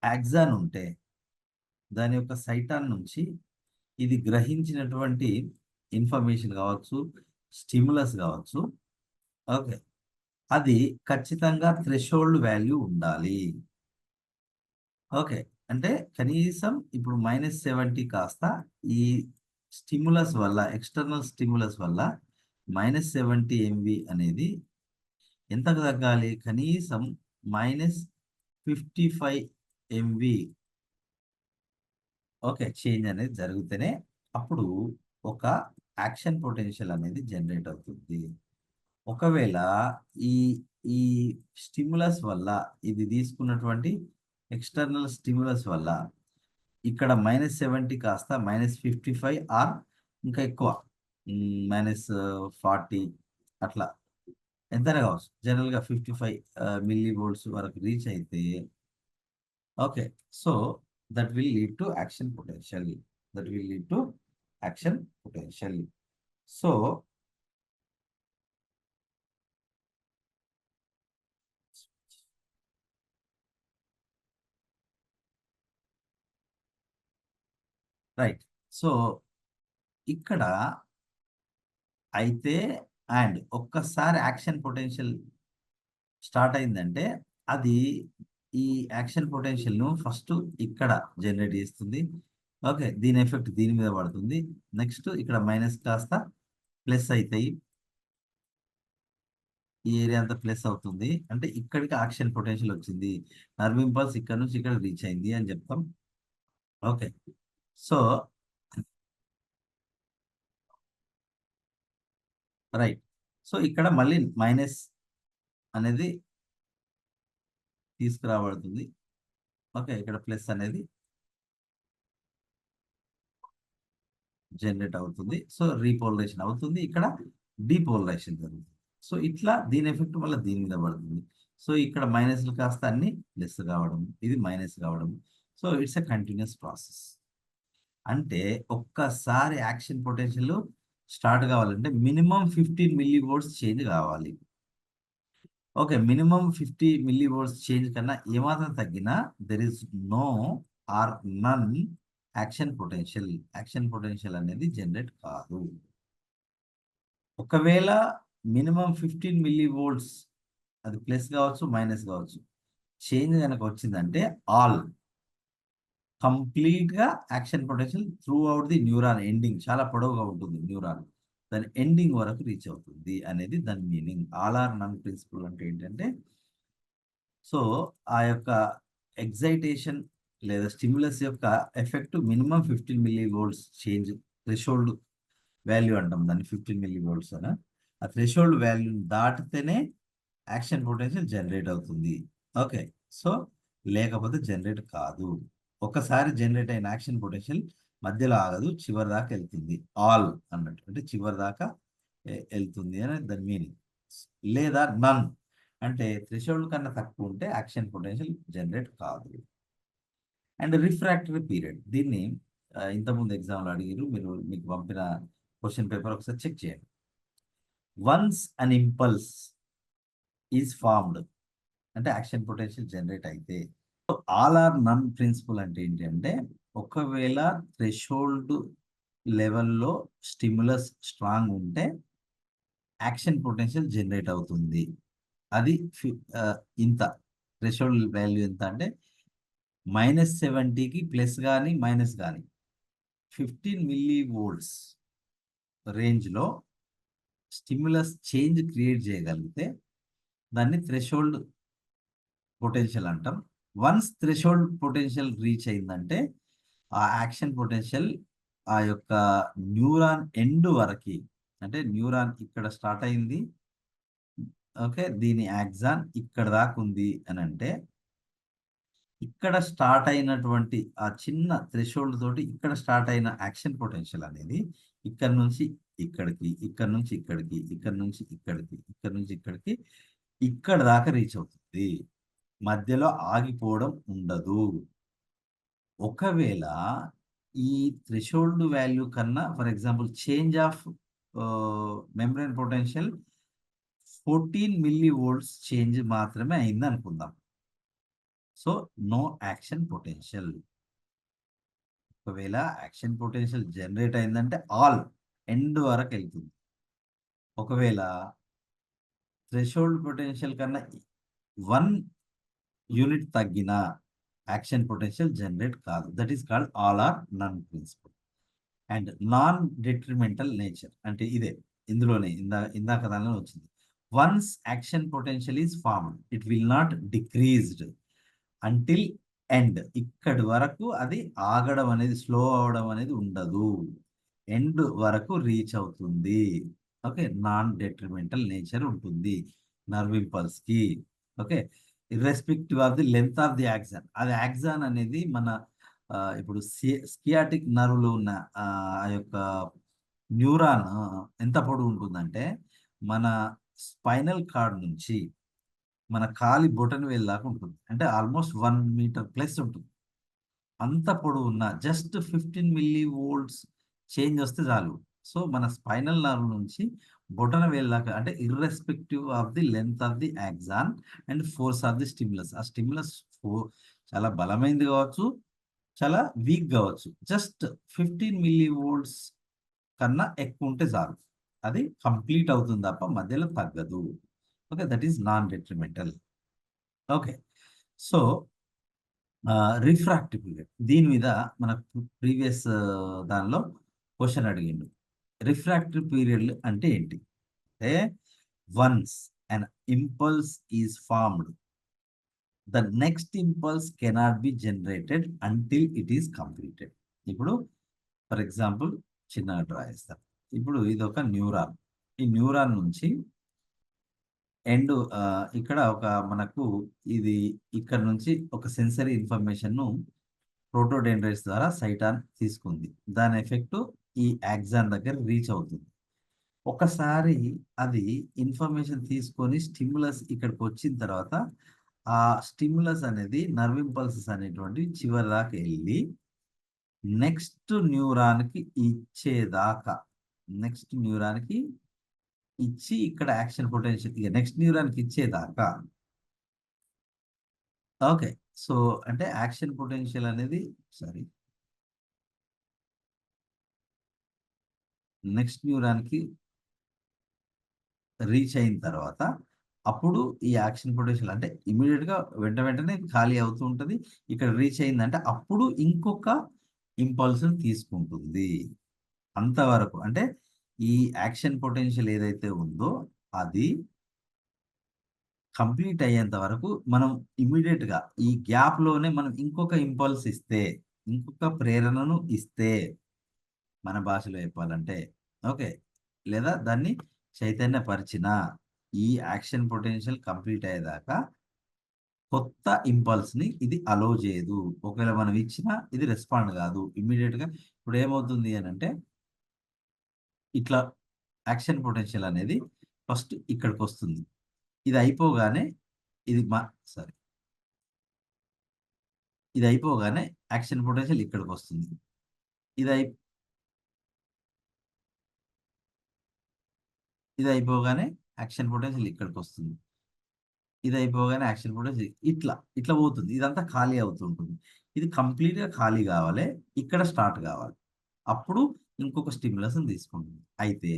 యాక్సాన్ ఉంటే దాని యొక్క సైటాన్ నుంచి ఇది గ్రహించినటువంటి ఇన్ఫర్మేషన్ కావచ్చు, స్టిములస్ కావచ్చు, ఓకే, అది ఖచ్చితంగా థ్రెషోల్డ్ వాల్యూ ఉండాలి. ఓకే, అంటే కనీసం ఇప్పుడు -70 కాస్త ఈ స్టిములస్ వల్ల, ఎక్స్టర్నల్ స్టిములస్ వల్ల -70 MV అనేది ఎంతకు తగ్గాలి? కనీసం -55 MV ఓకే చేంజ్ అనేది జరిగితేనే అప్పుడు ఒక యాక్షన్ పొటెన్షియల్ అనేది జనరేట్ అవుతుంది. ఒకవేళ ఈ ఈ స్టిములస్ వల్ల, ఇది తీసుకున్నటువంటి ఎక్స్టర్నల్ స్టిములస్ వల్ల ఇక్కడ -70 కాస్త -55 ఆర్ ఇంకా ఎక్కువ -40 అట్లా ఎంతైనా కావచ్చు. జనరల్గా 55 మిల్లీ వోల్ట్స్ వరకు రీచ్ అయితే okay. So that will lead to action potential. That will lead to action potential. So right. So ఇక్కడ అయితే అండ్ ఒక్కసారి యాక్షన్ పొటెన్షియల్ స్టార్ట్ అయిందంటే అది ఈ యాక్షన్ పొటెన్షియల్ను ఫస్ట్ ఇక్కడ జనరేట్ చేస్తుంది. ఓకే. దీని ఎఫెక్ట్ దీని మీద పడుతుంది. నెక్స్ట్ ఇక్కడ మైనస్ కాస్త ప్లస్ అవుతాయి. ఈ ఏరియా అంతా ప్లస్ అవుతుంది. అంటే ఇక్కడికి యాక్షన్ పొటెన్షియల్ వచ్చింది. నర్వ్ ఇంపల్స్ ఇక్కడ నుంచి ఇక్కడ రీచ్ అయింది అని చెప్తాం. ఓకే. So right. సో ఇక్కడ మళ్ళీ మైనస్ అనేది తీసుకురాబడుతుంది. ఓకే. ఇక్కడ ప్లస్ అనేది జనరేట్ అవుతుంది. సో రీపోలరైజేషన్ అవుతుంది. ఇక్కడ డీపోలరైజేషన్ జరుగుతుంది. సో ఇట్లా దీని ఎఫెక్ట్ వల్ల దీని మీద పడుతుంది. సో ఇక్కడ మైనస్లు కాస్త అన్ని ప్లస్ కావడం, ఇది మైనస్ కావడం. So it's a continuous process. అంటే ఒక్కసారి యాక్షన్ పొటెన్షియల్ స్టార్ట్ కావాలంటే మినిమం 15 మిల్లీ వోల్ట్స్ చేంజ్ కావాలి. ఓకే. మినిమం 50 మిల్లీ వోల్ట్స్ చేంజ్ కన్నా ఏమాత్రం తగ్గినా there is no or none action potential. Action potential అనేది జనరేట్ కాదు. ఒకవేళ మినిమం 15 మిల్లీ వోల్ట్స్ అది ప్లస్ కావచ్చు, మైనస్ కావచ్చు, చేంజ్ కనుక వచ్చిందంటే ఆల్ కంప్లీట్‌గా action potential throughout the neuron ending చాలా పొడవుగా ఉంటుంది న్యూరాన్. దాని ఎండింగ్ వరకు రీచ్ అవుతుంది అనేది దాని meaning. All or none principle అంటే ఏంటంటే సో ఆ యొక్క ఎక్సైటేషన్ లేదా స్టిమ్యులస్ యొక్క effect minimum 15 millivolts change threshold value అంటాం దాన్ని 15 మిల్లీ వోల్ట్స్ అని. ఆ థ్రెషోల్డ్ వాల్యూని దాటితేనే యాక్షన్ పొటెన్షియల్ జనరేట్ అవుతుంది. ఓకే. సో లేకపోతే జనరేట్ కాదు. ఒకసారి జనరేట్ అయిన యాక్షన్ పొటెన్షియల్ మధ్యలో ఆగదు, చివరి దాకా వెళ్తుంది. ఆల్ అన్నట్టు అంటే చివరి దాకా వెళ్తుంది అని దాని మీనింగ్. లేదా నన్ అంటే థ్రెషోల్డ్ కన్నా తక్కువ ఉంటే యాక్షన్ పొటెన్షియల్ జనరేట్ కాదు. అండ్ రిఫ్రాక్టరీ పీరియడ్ దీన్ని ఇంతకుముందు ఎగ్జామ్లో అడిగారు. మీరు మీకు పంపిన క్వశ్చన్ పేపర్ ఒకసారి చెక్ చేయండి. Once an impulse is formed అంటే యాక్షన్ పొటెన్షియల్ జనరేట్ అయితే ఆల్ ఆర్ నన్ ప్రిన్సిపల్ అంటే ఏంటంటే ఒకవేళ థ్రెషోల్డ్ లెవెల్లో స్టిమ్యులస్ స్ట్రాంగ్ ఉంటే యాక్షన్ పొటెన్షియల్ జనరేట్ అవుతుంది. అది ఇంత థ్రెషోల్డ్ వాల్యూ ఎంత అంటే -70కి ప్లస్ కానీ మైనస్ కానీ 15 మిల్లీ వోల్ట్స్ రేంజ్లో స్టిమ్యులస్ చేంజ్ క్రియేట్ చేయగలిగితే దాన్ని థ్రెషోల్డ్ పొటెన్షియల్ అంటాం. వన్స్ థ్రెషోల్డ్ పొటెన్షియల్ రీచ్ అయిందంటే ఆ యాక్షన్ పొటెన్షియల్ ఆ యొక్క న్యూరాన్ ఎండ్ వరకు అంటే న్యూరాన్ ఇక్కడ స్టార్ట్ అయింది. ఓకే. దీని యాక్సాన్ ఇక్కడ దాకా ఉంది అని అంటే ఇక్కడ స్టార్ట్ అయినటువంటి ఆ చిన్న థ్రెషోల్డ్ తోటి ఇక్కడ స్టార్ట్ అయిన యాక్షన్ పొటెన్షియల్ అనేది ఇక్కడ నుంచి ఇక్కడికి, ఇక్కడ నుంచి ఇక్కడికి, ఇక్కడ నుంచి ఇక్కడికి, ఇక్కడ నుంచి ఇక్కడికి, ఇక్కడ దాకా రీచ్ అవుతుంది. మధ్యలో ఆగిపోవడం ఉండదు. ఒకవేళ ఈ థ్రెషోల్డ్ వాల్యూ కన్నా for example change of membrane potential 14 millivolts change మాత్రమే అయింది అనుకుందాం. So no action potential. ఒకవేళ యాక్షన్ పొటెన్షియల్ జనరేట్ అయిందంటే ఆల్ ఎండ్ వరకు వెళ్తుంది. ఒకవేళ థ్రెషోల్డ్ పొటెన్షియల్ కన్నా 1 యూనిట్ తగ్గినా యాక్షన్ పొటెన్షియల్ జనరేట్ కాదు. That is called all or none principle. And non detrimental nature అంటే ఇదే, ఇందులోనే ఇందాక దానిలో వచ్చింది. Once action potential is formed it will not decreased until end. ఇక్కడి వరకు అది ఆగడం అనేది, స్లో అవడం అనేది ఉండదు, ఎండ్ వరకు రీచ్ అవుతుంది. ఓకే, నాన్ డెట్రిమెంటల్ నేచర్ ఉంటుంది నర్వ్ ఇంపల్స్ కి. Okay, irrespective of the length of the axon. అది యాక్సాన్ అనేది మన ఇప్పుడు స్కియాటిక్ నర్వ్లో ఉన్న ఆ యొక్క న్యూరాన్ ఎంత పొడవు ఉంటుందంటే మన స్పైనల్ కార్డ్ నుంచి మన కాలి బొటన వేలు దాకా ఉంటుంది. అంటే ఆల్మోస్ట్ 1 మీటర్ ప్లస్ ఉంటుంది. అంత పొడవు ఉన్న జస్ట్ 15 మిల్లీ వోల్ట్స్ చేంజ్ వస్తే చాలు. సో మన స్పైనల్ నర్వ్ నుంచి బొటన వేలు దాకా, అంటే irrespective of the length of the axon and force of the stimulus. ఆ స్టిమ్యులస్ చాలా బలమైనది కావచ్చు, చాలా వీక్ కావచ్చు. జస్ట్ 15 మిల్లీ వోల్ట్స్ కన్నా ఎక్కువ ఉంటే చాలు, అది కంప్లీట్ అవుతుంది తప్ప మధ్యలో తగ్గదు. Okay, that is non detrimental. Okay, so refractive period, దీని మీద మనకు ప్రీవియస్ దానిలో క్వశ్చన్ అడిగిండు. రిఫ్రాక్టివ్ పీరియడ్ అంటే ఏంటి అంటే, once an impulse is formed the next impulse cannot be generated until it is completed. ఇప్పుడు ఫర్ ఎగ్జాంపుల్ చిన్నగా డ్రా చేస్తాం. ఇప్పుడు ఇది ఒక న్యూరాన్. ఈ న్యూరాన్ నుంచి ఎండ్ ఇక్కడ ఒక మనకు ఇది ఇక్కడ నుంచి ఒక సెన్సరీ ఇన్ఫర్మేషన్ ను ప్రోటోడెండ్రైట్స్ ద్వారా సైటాన్ తీసుకుంది. దాని ఎఫెక్ట్ ఈ యాక్సాన్ దగ్గర రీచ్ అవుతుంది. ఒకసారి అది ఇన్ఫర్మేషన్ తీసుకొని స్టిమ్యులస్ ఇక్కడికి వచ్చిన తర్వాత ఆ స్టిమ్యులస్ అనేది నర్వ్ ఇంపల్సెస్ అనేటువంటి చివరి దాకా వెళ్ళి నెక్స్ట్ న్యూరాన్కి ఇచ్చేదాకా, నెక్స్ట్ న్యూరాన్కి ఇచ్చి ఇక్కడ యాక్షన్ పొటెన్షియల్ ఇక నెక్స్ట్ న్యూరాన్కి ఇచ్చేదాకా. ఓకే, సో అంటే యాక్షన్ పొటెన్షియల్ అనేది సారీ నెక్స్ట్ న్యూరాన్కి రీచ్ అయిన తర్వాత అప్పుడు ఈ యాక్షన్ పొటెన్షియల్ అంటే ఇమీడియట్గా వెంటనే ఖాళీ అవుతూ ఉంటుంది. ఇక్కడ రీచ్ అయిందంటే అప్పుడు ఇంకొక ఇంపల్స్ని తీసుకుంటుంది. అంతవరకు అంటే ఈ యాక్షన్ పొటెన్షియల్ ఏదైతే ఉందో అది కంప్లీట్ అయ్యేంత వరకు మనం ఇమీడియట్గా ఈ గ్యాప్లోనే మనం ఇంకొక ఇంపల్స్ ఇస్తే, ఇంకొక ప్రేరణను ఇస్తే, మన భాషలో చెప్పాలంటే ఓకే, లేదా దాన్ని చైతన్యపరిచిన ఈ యాక్షన్ పొటెన్షియల్ కంప్లీట్ అయ్యేదాకా కొత్త ఇంపల్స్ని ఇది అలో చేయదు. ఒకవేళ మనం ఇచ్చినా ఇది రెస్పాండ్ కాదు ఇమ్మీడియట్గా. ఇప్పుడు ఏమవుతుంది అని అంటే ఇట్లా యాక్షన్ పొటెన్షియల్ అనేది ఫస్ట్ ఇక్కడికి వస్తుంది. ఇది అయిపోగానే ఇది సారీ ఇది అయిపోగానే యాక్షన్ పొటెన్షియల్ ఇక్కడికి వస్తుంది. ఇది అయి ఇది అయిపోగానే యాక్షన్ పొటెన్షియల్ ఇక్కడికి వస్తుంది. ఇది అయిపోగానే యాక్షన్ పొటెన్షియల్ ఇట్లా ఇట్లా పోతుంది. ఇదంతా ఖాళీ అవుతుంటుంది. ఇది కంప్లీట్గా ఖాళీ కావాలి, ఇక్కడ స్టార్ట్ కావాలి. అప్పుడు ఇంకొక స్టిమ్యులస్ని తీసుకుంటుంది. అయితే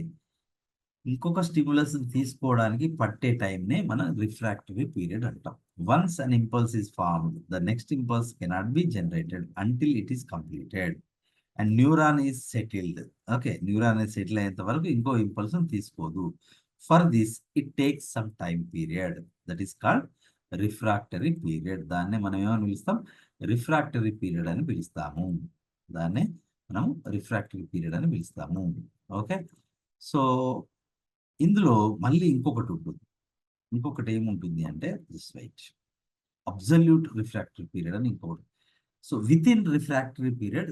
ఇంకొక స్టిమ్యులస్ తీసుకోవడానికి పట్టే టైంనే మనం రిఫ్రాక్టివ్ పీరియడ్ అంటాం. Once an impulse is formed the next impulse cannot be generated until it is completed and neuron is settled. Okay, neuron అనేది సెటిల్ అయ్యేంత వరకు ఇంకో ఇంపల్స్ తీసుకోదు. For this it takes some time period that is called refractory period. దాన్నే మనం ఏమని పిలుస్తాం, refractory period అని పిలుస్తాము. దాన్నే మనం రిఫ్రాక్టరీ పీరియడ్ అని పిలుస్తాము. ఓకే, సో ఇందులో మళ్ళీ ఇంకొకటి ఉంటుంది. ఇంకొకటి ఏముంటుంది అంటే this right absolute refractory period అని ఇంకొకటి. So within refractory period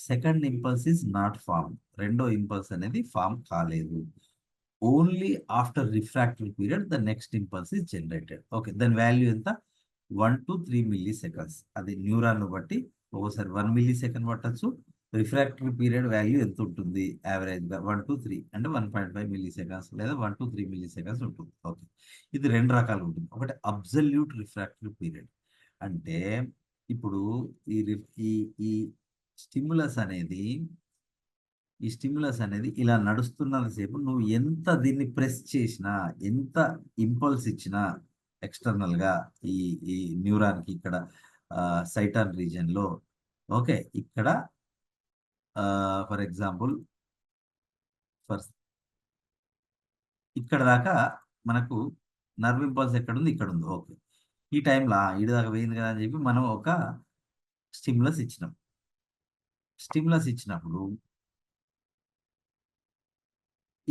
second impulse is not form. రెండో ఇంపల్స్ అనేది ఫార్మ్ కాలేదు. Only after refractory period the next impulse is generated. Okay, దాని వాల్యూ ఎంత, 1 to 3 మిల్లీ సెకండ్స్. అది neuron బట్టి ఒక్కోసారి 1 మిల్లీ సెకండ్ పట్టచ్చు. రిఫ్రాక్టరీ పీరియడ్ వాల్యూ ఎంత ఉంటుంది, యావరేజ్గా 1 to 3 అంటే 1.5 మిల్లీ సెకండ్స్ లేదా 1 to 3 మిల్లీ సెకండ్స్ ఉంటుంది. ఓకే, ఇది రెండు రకాలు ఉంటుంది. ఒకటి అబ్సల్యూట్ రిఫ్రాక్టరీ పీరియడ్ అంటే ఇప్పుడు ఈ ఈ ఈ స్టిమ్యులస్ అనేది ఈ స్టిమ్యులస్ అనేది ఇలా నడుస్తున్నంతసేపు నువ్వు ఎంత దీన్ని ప్రెస్ చేసినా, ఎంత ఇంపల్స్ ఇచ్చినా ఎక్స్టర్నల్గా ఈ ఈ న్యూరాన్కి ఇక్కడ సైటాన్ రీజియన్లో. ఓకే, ఇక్కడ ఫర్ ఎగ్జాంపుల్ ఫర్ ఇక్కడ దాకా మనకు నర్వ్ ఇంపల్స్ ఎక్కడుంది, ఇక్కడ ఉంది. ఓకే, ఈ టైంలో ఈడు దాకా పోయింది కదా అని చెప్పి మనం ఒక స్టిమ్యులస్ ఇచ్చినాం. స్టిమ్యులస్ ఇచ్చినప్పుడు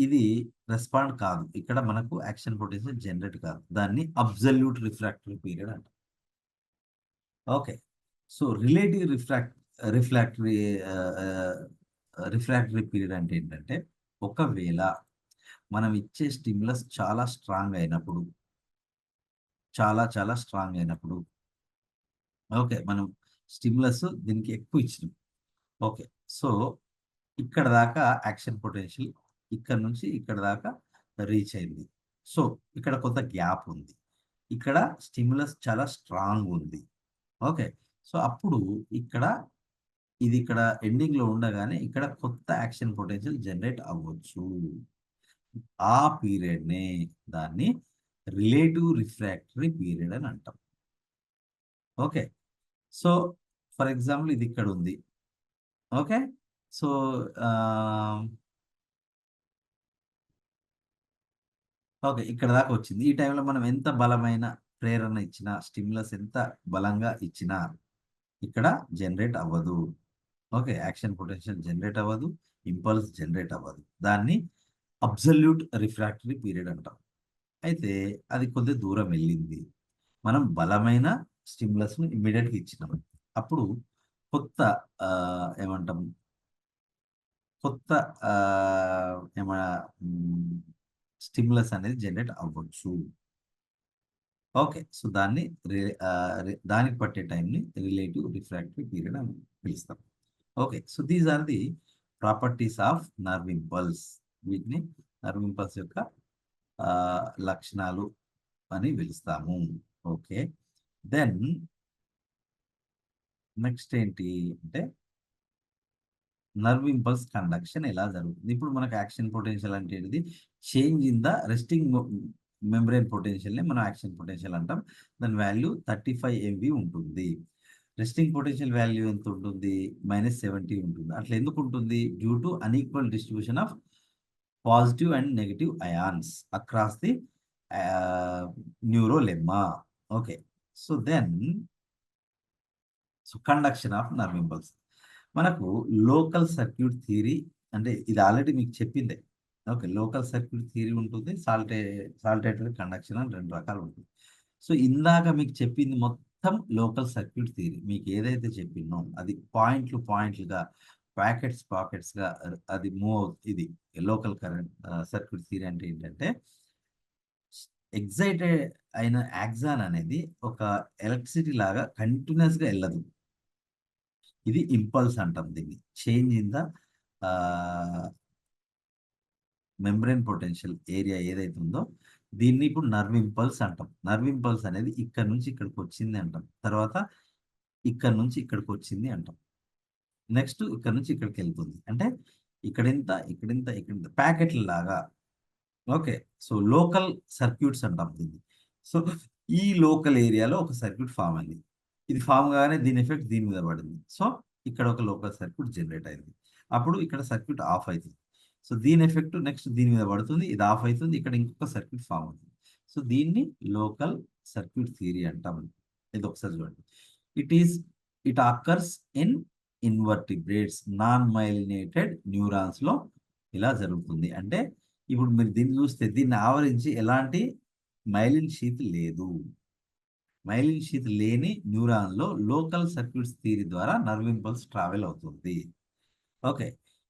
ఇది రెస్పాండ్ కాదు, ఇక్కడ మనకు యాక్షన్ పొటెన్షియల్ జనరేట్ కాదు. దాన్ని అబ్సల్యూట్ రిఫ్రాక్టరీ పీరియడ్ అంటాం. Okay, so relative refractory refractory period అంటే ఏంటంటే, ఒకవేళ మనం ఇచ్చే స్టిమ్యులస్ చాలా స్ట్రాంగ్ అయినప్పుడు, చాలా స్ట్రాంగ్ అయినప్పుడు, ఓకే, మనం స్టిమ్యులస్ దీనికి ఎక్కువ ఇచ్చినాం. ఓకే, సో ఇక్కడ దాకా యాక్షన్ పొటెన్షియల్ ఇక్కడ నుంచి ఇక్కడ దాకా రీచ్ అయింది. సో ఇక్కడ కొంత గ్యాప్ ఉంది, ఇక్కడ స్టిమ్యులస్ చాలా స్ట్రాంగ్ ఉంది. ఓకే, సో అప్పుడు ఇక్కడ ఇది ఇక్కడ ఎండింగ్ లో ఉండగానే ఇక్కడ కొత్త యాక్షన్ పొటెన్షియల్ జనరేట్ అవ్వచ్చు. ఆ పీరియడ్ నే దాన్ని రిలేటివ్ రిఫ్రాక్టరీ పీరియడ్ అని అంటాం. ఓకే, సో ఫర్ ఎగ్జాంపుల్ ఇది ఇక్కడ ఉంది. ఓకే, సో ఓకే, ఇక్కడ దాకా వచ్చింది. ఈ టైంలో మనం ఎంత బలమైన ప్రేరణ ఇచ్చినా, స్టిమ్యులస్ ఎంత బలంగా ఇచ్చినా ఇక్కడ జనరేట్ అవ్వదు. ఓకే, యాక్షన్ పొటెన్షియల్ జనరేట్ అవ్వదు, ఇంపల్స్ జనరేట్ అవ్వదు. దాన్ని అబ్సల్యూట్ రిఫ్రాక్టరీ పీరియడ్ అంటాం. అయితే అది కొద్ది దూరం వెళ్ళింది, మనం బలమైన స్టిమ్యులస్ ను ఇమ్మీడియట్గా ఇచ్చినాం. అప్పుడు కొత్త ఏమంటాం, కొత్త ఏమైనా స్టిమ్యులస్ అనేది జనరేట్ అవ్వచ్చు. ఓకే, సో దాన్ని దానికి పట్టే టైంని రిలేటివ్ రిఫ్రాక్టరీ పీరియడ్ అని పిలుస్తాం. Okay, so these are the properties of nerve impulse. వీటిని నర్వ్ ఇంపల్స్ యొక్క లక్షణాలు అని పిలుస్తాము. ఓకే, దెన్ నెక్స్ట్ ఏంటి అంటే, నర్వ్ ఇంపల్స్ కండక్షన్ ఎలా జరుగుతుంది. ఇప్పుడు మనకు యాక్షన్ పొటెన్షియల్ అంటే ఏంటిది, change in the resting membrane పొటెన్షియల్ని మనం యాక్షన్ పొటెన్షియల్ అంటాం. దాని వాల్యూ 35 MV ఉంటుంది. రెస్టింగ్ పొటెన్షియల్ వాల్యూ ఎంత ఉంటుంది, -70 ఉంటుంది. అట్లా ఎందుకు ఉంటుంది, due to unequal distribution of positive and negative ions across the neurolemma. Okay, so then conduction of nerve impulse. మనకు లోకల్ సర్క్యూట్ థియరీ అంటే ఇది ఆల్రెడీ మీకు చెప్పిందే. ఓకే, లోకల్ సర్క్యూట్ థియరీ ఉంటుంది, సాల్టేటరీ కండక్షన్ అని 2 రకాలు ఉంటుంది. సో ఇందాక మీకు చెప్పింది మొత్తం లోకల్ సర్క్యూట్ థియరీ. మీకు ఏదైతే చెప్పిందో అది పాయింట్లుగా పాకెట్స్గా అది మూవ్. ఇది లోకల్ కరెంట్ సర్క్యూట్ థియరీ అంటే ఏంటంటే, ఎగ్జైటెడ్ అయిన యాక్సాన్ అనేది ఒక ఎలక్ట్రిసిటీ లాగా కంటిన్యూస్గా వెళ్ళదు. ఇది ఇంపల్స్ అంటాం దీన్ని. Change in the membrane potential area ఏదైతే ఉందో దీన్ని ఇప్పుడు నర్వ్ ఇంపల్స్ అంటాం. నర్వ్ ఇంపల్స్ అనేది ఇక్కడ నుంచి ఇక్కడికి వచ్చింది అంటాం, తర్వాత ఇక్కడ నుంచి ఇక్కడికి వచ్చింది అంటాం, నెక్స్ట్ ఇక్కడ నుంచి ఇక్కడికి వెళ్తుంది. అంటే ఇక్కడింత ప్యాకెట్ల లాగా. ఓకే, సో లోకల్ సర్క్యూట్స్ అంటాం దీన్ని. సో ఈ లోకల్ ఏరియాలో ఒక సర్క్యూట్ ఫామ్ అయింది. ఇది ఫామ్ కాగానే దీని ఎఫెక్ట్ దీని మీద పడింది. సో ఇక్కడ ఒక లోకల్ సర్క్యూట్ జనరేట్ అయింది. అప్పుడు ఇక్కడ సర్క్యూట్ ఆఫ్ అవుతుంది. సో దీని ఎఫెక్ట్ నెక్స్ట్ దీని మీద పడుతుంది, ఇది ఆఫ్ అవుతుంది, ఇక్కడ ఇంకొక సర్క్యూట్ ఫామ్ అవుతుంది. సో దీన్ని లోకల్ సర్క్యూట్ థియరీ అంటాం. ఇది ఒకసారి చూడండి. It occurs in invertebrates, non myelinated neurons లో ఇలా జరుగుతుంది. అంటే ఇప్పుడు మీరు దీన్ని చూస్తే దీన్ని ఆవరించి ఎలాంటి మైలిన్ షీత్ లేదు. మైలిన్ షీత్ లేని న్యూరాన్ లో లోకల్ సర్క్యూట్స్ థియరీ ద్వారా నర్వ్ ఇంపల్స్ ట్రావెల్ అవుతుంది. Okay,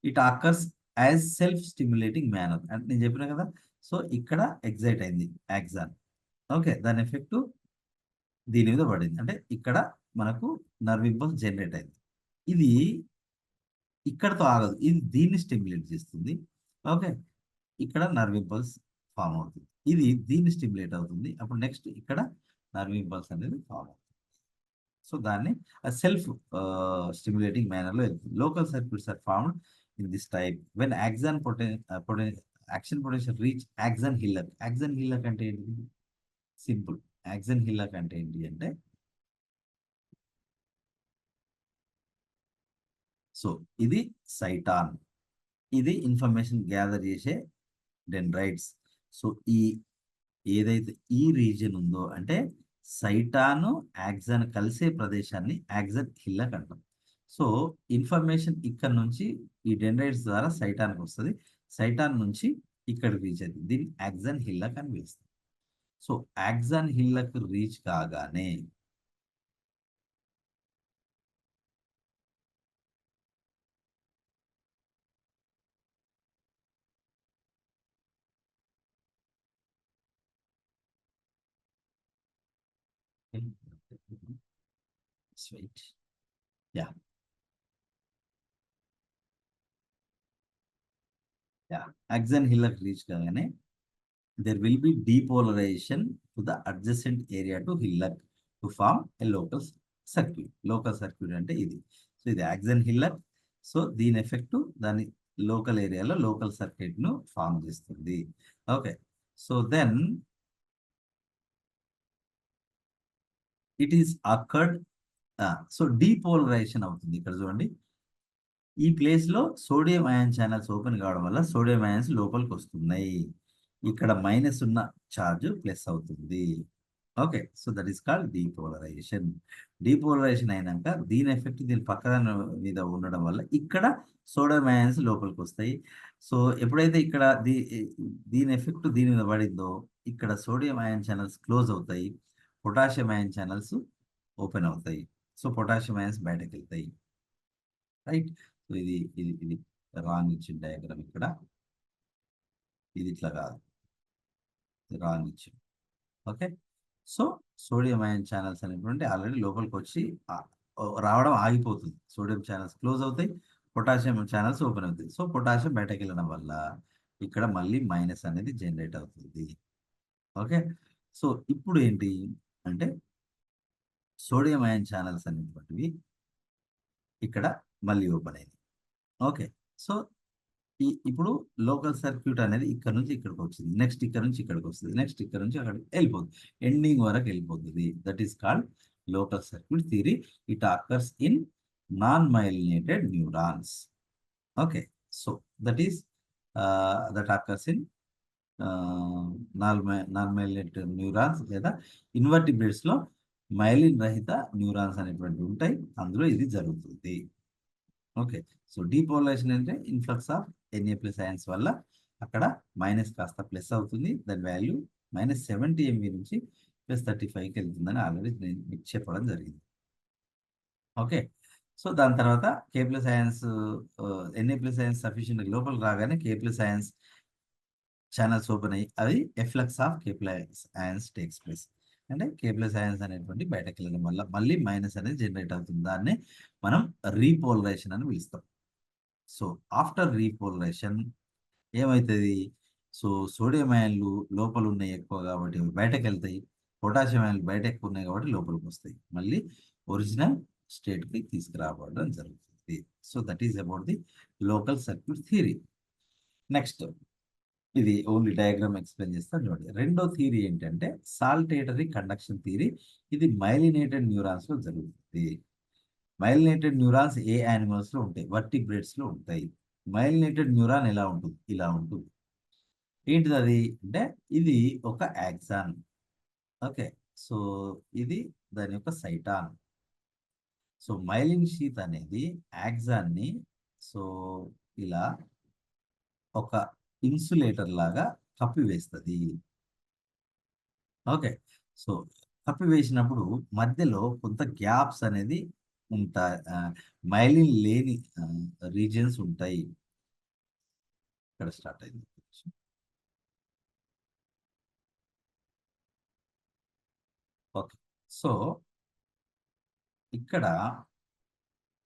it occurs as self stimulating manner. అంటే నేను చెప్పిన కదా, సో ఇక్కడ ఎగ్జైట్ అయింది యాక్సాన్. ఓకే, దాని ఎఫెక్ట్ దీని మీద పడింది, అంటే ఇక్కడ మనకు నర్వ్ ఇంపల్స్ జనరేట్ అయింది. ఇది ఇక్కడతో ఆగదు, ఇది దీన్ని స్టిమ్యులేట్ చేస్తుంది. ఓకే, ఇక్కడ నర్వ్ ఇంపల్స్ ఫామ్ అవుతుంది, ఇది దీన్ని స్టిమ్యులేట్ అవుతుంది, అప్పుడు నెక్స్ట్ ఇక్కడ నర్వ్ ఇంపల్స్ అనేది ఫామ్ అవుతుంది. సో దాన్ని సెల్ఫ్ స్టిమ్యులేటింగ్ మేనర్లో వెళ్తుంది. Local circuits are formed in this type when action potential reach axon hillock. Axon hillock అంటే ఏంటి, సింపుల్. యాక్సన్ హిల్లక్ అంటే ఏంటి అంటే, సో ఇది సైటాన్, ఇది ఇన్ఫర్మేషన్ గ్యాదర్ చేసే డెండ్రైట్స్. సో ఈ ఏదైతే ఈ రీజియన్ ఉందో అంటే సైటాను యాక్సాన్ కలిసే ప్రదేశాన్ని యాక్సాన్ హిల్లక్ అంటాం. సో ఇన్ఫర్మేషన్ ఇక్కడ నుంచి ఈ డెండ్రైట్స్ ద్వారా సైటాన్కి వస్తుంది, సైటాన్ నుంచి ఇక్కడ రీచ్ అవుతుంది, దీన్ని యాక్సాన్ హిల్లక్ అని పిలుస్తాం. సో యాక్సాన్ హిల్లక్ రీచ్ కాగానే yeah yeah axon hillock reach కాగానే there will be depolarization to the adjacent area to hillock to form a local circuit. Local circuit అంటే ఇది. సో ఇది యాక్సాన్ హిల్లక్. సో దీని effect దాని local ఏరియాలో local circuit ను form చేస్తుంది. Okay, so then it is occurred. So depolarisation అవుతుంది. ఇక్కడ చూడండి, ఈ ప్లేస్ లో సోడియం అయాన్ ఛానల్స్ ఓపెన్ కావడం వల్ల సోడియం అయాన్స్ లోపలికి వస్తున్నాయి. ఇక్కడ మైనస్ ఉన్న ఛార్జ్ ప్లస్ అవుతుంది. Okay, so that is called depolarisation. Depolarisation అయినాక దీని ఎఫెక్ట్ దీని పక్కన మీద ఉండడం వల్ల ఇక్కడ సోడియం అయాన్స్ లోపలికి వస్తాయి. సో ఎప్పుడైతే ఇక్కడ దీని ఎఫెక్ట్ దీని మీద పడిందో ఇక్కడ సోడియం అయాన్ ఛానల్స్ క్లోజ్ అవుతాయి, పొటాషియం అయాన్ ఛానల్స్ ఓపెన్ అవుతాయి. సో పొటాషియం అయాన్స్ బయటకు వెళ్తాయి. రైట్. సో ఇది ఇది ఇది రాంగ్ ఇచ్చిన డయాగ్రామ్. ఇక్కడ ఇది ఇట్లా కాదు, రాంగ్ ఇచ్చింది. Okay, so sodium ion channels అనేటువంటి ఆల్రెడీ లోపలికి వచ్చి రావడం ఆగిపోతుంది. సోడియం ఛానల్స్ క్లోజ్ అవుతాయి, పొటాషియం ఛానల్స్ ఓపెన్ అవుతాయి. సో పొటాషియం బయటకు వెళ్ళడం వల్ల ఇక్కడ మళ్ళీ మైనస్ అనేది జనరేట్ అవుతుంది. ఓకే, సో ఇప్పుడు ఏంటి అంటే సోడియం అయాన్ ఛానల్స్ అనేటువంటివి ఇక్కడ మళ్ళీ ఓపెన్ అయింది. ఓకే, సో ఇప్పుడు లోకల్ సర్క్యూట్ అనేది ఇక్కడ నుంచి ఇక్కడికి వచ్చింది, నెక్స్ట్ ఇక్కడ నుంచి ఇక్కడికి వస్తుంది, నెక్స్ట్ ఇక్కడ నుంచి అక్కడికి వెళ్ళిపోతుంది, ఎండింగ్ వరకు వెళ్ళిపోతుంది. That is called local circuit theory. It occurs in non myelinated neurons. Okay, so that is that occurs in non myelinated neurons లేదా ఇన్వర్టిబ్రేట్స్ లో మైలిన్ రహిత న్యూరాన్స్ అనేటువంటి ఉంటాయి, అందులో ఇది జరుగుతుంది. ఓకే, సో డీపోలరైజేషన్ అంటే ఇన్ఫ్లక్స్ ఆఫ్ Na+ అయాన్స్ వల్ల అక్కడ మైనస్ కాస్త ప్లస్ అవుతుంది. దాని వాల్యూ -70 MV నుంచి +35కి వెళ్తుందని ఆల్రెడీ నేను మీకు చెప్పడం జరిగింది. ఓకే, సో దాని తర్వాత K+ ions Na+ ions sufficient లోపల రాగానే K+ అయాన్స్ ఛానల్స్ ఓపెన్ అయ్యి అది efflux of K+ ions takes place. అంటే K+ అయాన్స్ అనేటువంటి బయటకు వెళ్ళడం వల్ల మళ్ళీ మైనస్ అనేది జనరేట్ అవుతుంది. దాన్నే మనం రీపోలరైజేషన్ అని పిలుస్తాం. సో ఆఫ్టర్ రీపోలరైజేషన్ ఏమవుతుంది? సో సోడియం అయాన్లు లోపల ఉన్నాయి ఎక్కువ కాబట్టి బయటకు వెళ్తాయి, పొటాషియం అయాన్లు బయట ఎక్కువ ఉన్నాయి కాబట్టి లోపలికి వస్తాయి, మళ్ళీ ఒరిజినల్ స్టేట్కి తీసుకురావడం జరుగుతుంది. So that is about the local circuit theory. Next ఇది ఓన్లీ డయాగ్రామ్ ఎక్స్ప్లెయిన్ చేస్తాను చూడండి. రెండో థియరీ ఏంటంటే సాల్టేటరీ కండక్షన్ థియరీ. ఇది మైలినేటెడ్ న్యూరాన్స్ లో జరుగుతుంది. మైలినేటెడ్ న్యూరాన్స్ ఏ యానిమల్స్ లో ఉంటాయి? వర్టిబ్రేట్స్ లో ఉంటాయి. మైలినేటెడ్ న్యూరాన్ ఎలా ఉంటుంది? ఇలా ఉంటుంది. ఏంటిది అది అంటే ఇది ఒక యాక్సాన్. ఓకే, సో ఇది దాని యొక్క సైటాన్. సో మైలిన్ షీత్ అనేది యాక్సాన్ ని సో ఇలా ఒక ఇన్సులేటర్ లాగా కప్పివేస్తుంది. ఓకే, సో కప్పివేసినప్పుడు మధ్యలో కొంత గ్యాప్స్ అనేది ఉంటాయి, మైలిన్ లేని రీజియన్స్ ఉంటాయి. ఇక్కడ స్టార్ట్ అయింది. ఓకే, సో ఇక్కడ